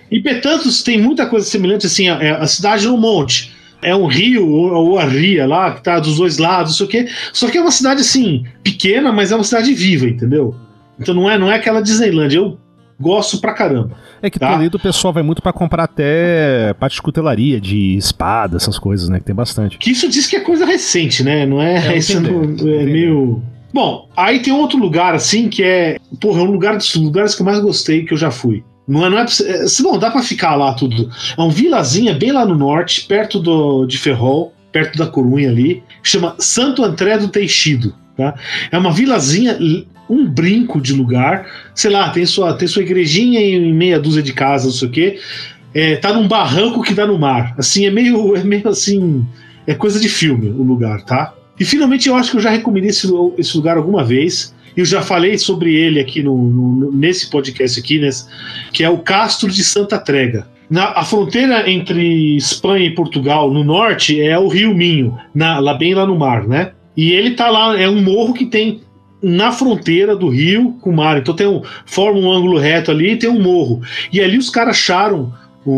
E Betanzos tem muita coisa semelhante, assim, a cidade no monte. É um rio, ou a ria lá, que tá dos dois lados, não sei o quê. Só que é uma cidade, assim, pequena, mas é uma cidade viva, entendeu? Então não é aquela Disneylândia. Eu gosto pra caramba. É que Toledo o pessoal vai muito pra comprar até parte de cutelaria, de espada, essas coisas, né? Que tem bastante. Que isso diz que é coisa recente, né? Não é isso é meio... Bom, aí tem outro lugar, assim, que é um dos lugares que eu mais gostei, que eu já fui. Não dá pra ficar lá tudo. É uma vilazinha bem lá no norte, perto de Ferrol, perto da Corunha ali, que chama Santo André do Teixido, tá? É uma vilazinha, um brinco de lugar, sei lá, tem sua igrejinha em meia dúzia de casas, não sei o quê. Tá num barranco que dá no mar. Assim, é meio assim, é coisa de filme o lugar, tá? E finalmente eu acho que eu já recomendei esse lugar alguma vez. Eu já falei sobre ele aqui nesse podcast aqui, que é o Castro de Santa Trega. A fronteira entre Espanha e Portugal, no norte, é o Rio Minho, bem lá no mar, né? E ele tá lá, é um morro que tem na fronteira do rio com o mar. Então forma um ângulo reto ali e tem um morro. E ali os caras acharam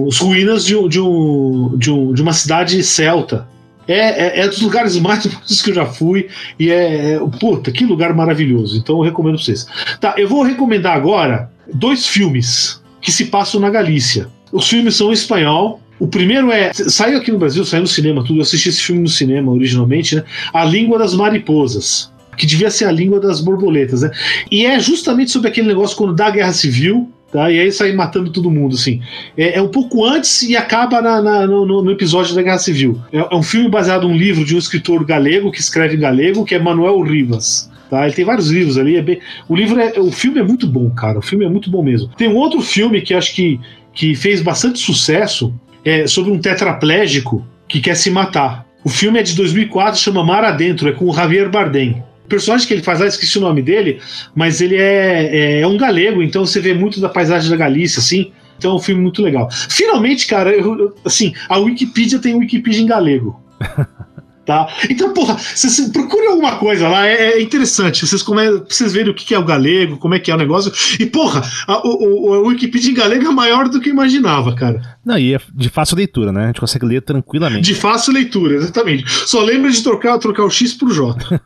as ruínas de uma cidade celta. É dos lugares mais bonitos que eu já fui. E puta, que lugar maravilhoso. Então eu recomendo pra vocês. Tá, eu vou recomendar agora 2 filmes que se passam na Galícia. Os filmes são em espanhol. O primeiro saiu aqui no Brasil, saiu no cinema, tudo. Eu assisti esse filme no cinema originalmente, né? A Língua das Mariposas, que devia ser a língua das borboletas, né? E é justamente sobre aquele negócio quando dá a Guerra Civil Tá? E aí sai matando todo mundo, assim. É um pouco antes e acaba no episódio da Guerra Civil. É um filme baseado num livro de um escritor galego, que escreve em galego, que é Manuel Rivas. Tá? Ele tem vários livros ali. O filme é muito bom, cara. O filme é muito bom mesmo. Tem um outro filme que acho que fez bastante sucesso, sobre um tetraplégico que quer se matar. O filme é de 2004, chama Mar Adentro, é com o Javier Bardem. O personagem que ele faz lá, esqueci o nome dele, mas ele é um galego, então você vê muito da paisagem da Galícia, assim. Então é um filme muito legal. Finalmente, cara, assim, a Wikipedia tem Wikipedia em galego. Tá? Então, porra, vocês procurem alguma coisa lá, é interessante. Vocês verem o que é o galego, como é que é o negócio. E, porra, a Wikipedia em galego é maior do que eu imaginava, cara. Não, e é de fácil leitura, né? A gente consegue ler tranquilamente. De fácil leitura, exatamente. Só lembra de trocar o X pro J.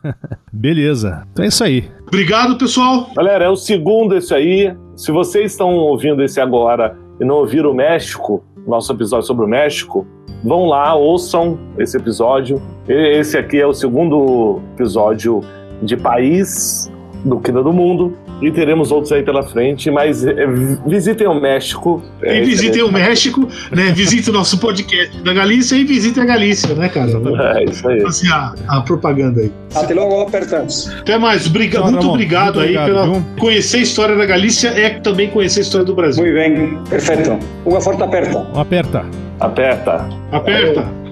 Beleza. Então é isso aí. Obrigado, pessoal. Galera, é o segundo esse aí. Se vocês estão ouvindo esse agora e não ouviram o México, nosso episódio sobre o México, vão lá, ouçam esse episódio. Esse aqui é o segundo episódio de país do Quina do Mundo. E teremos outros aí pela frente, mas visitem o México. E visitem o México, né? Visitem o nosso podcast da Galícia e visitem a Galícia, né, cara? É isso aí. Assim, a propaganda aí. Até logo, apertamos. Até mais. Muito obrigado aí pela conhecer a história da Galícia também conhecer a história do Brasil. Muito bem, perfeito. Uma forte aperta. Aperta. Aperta. Aperta.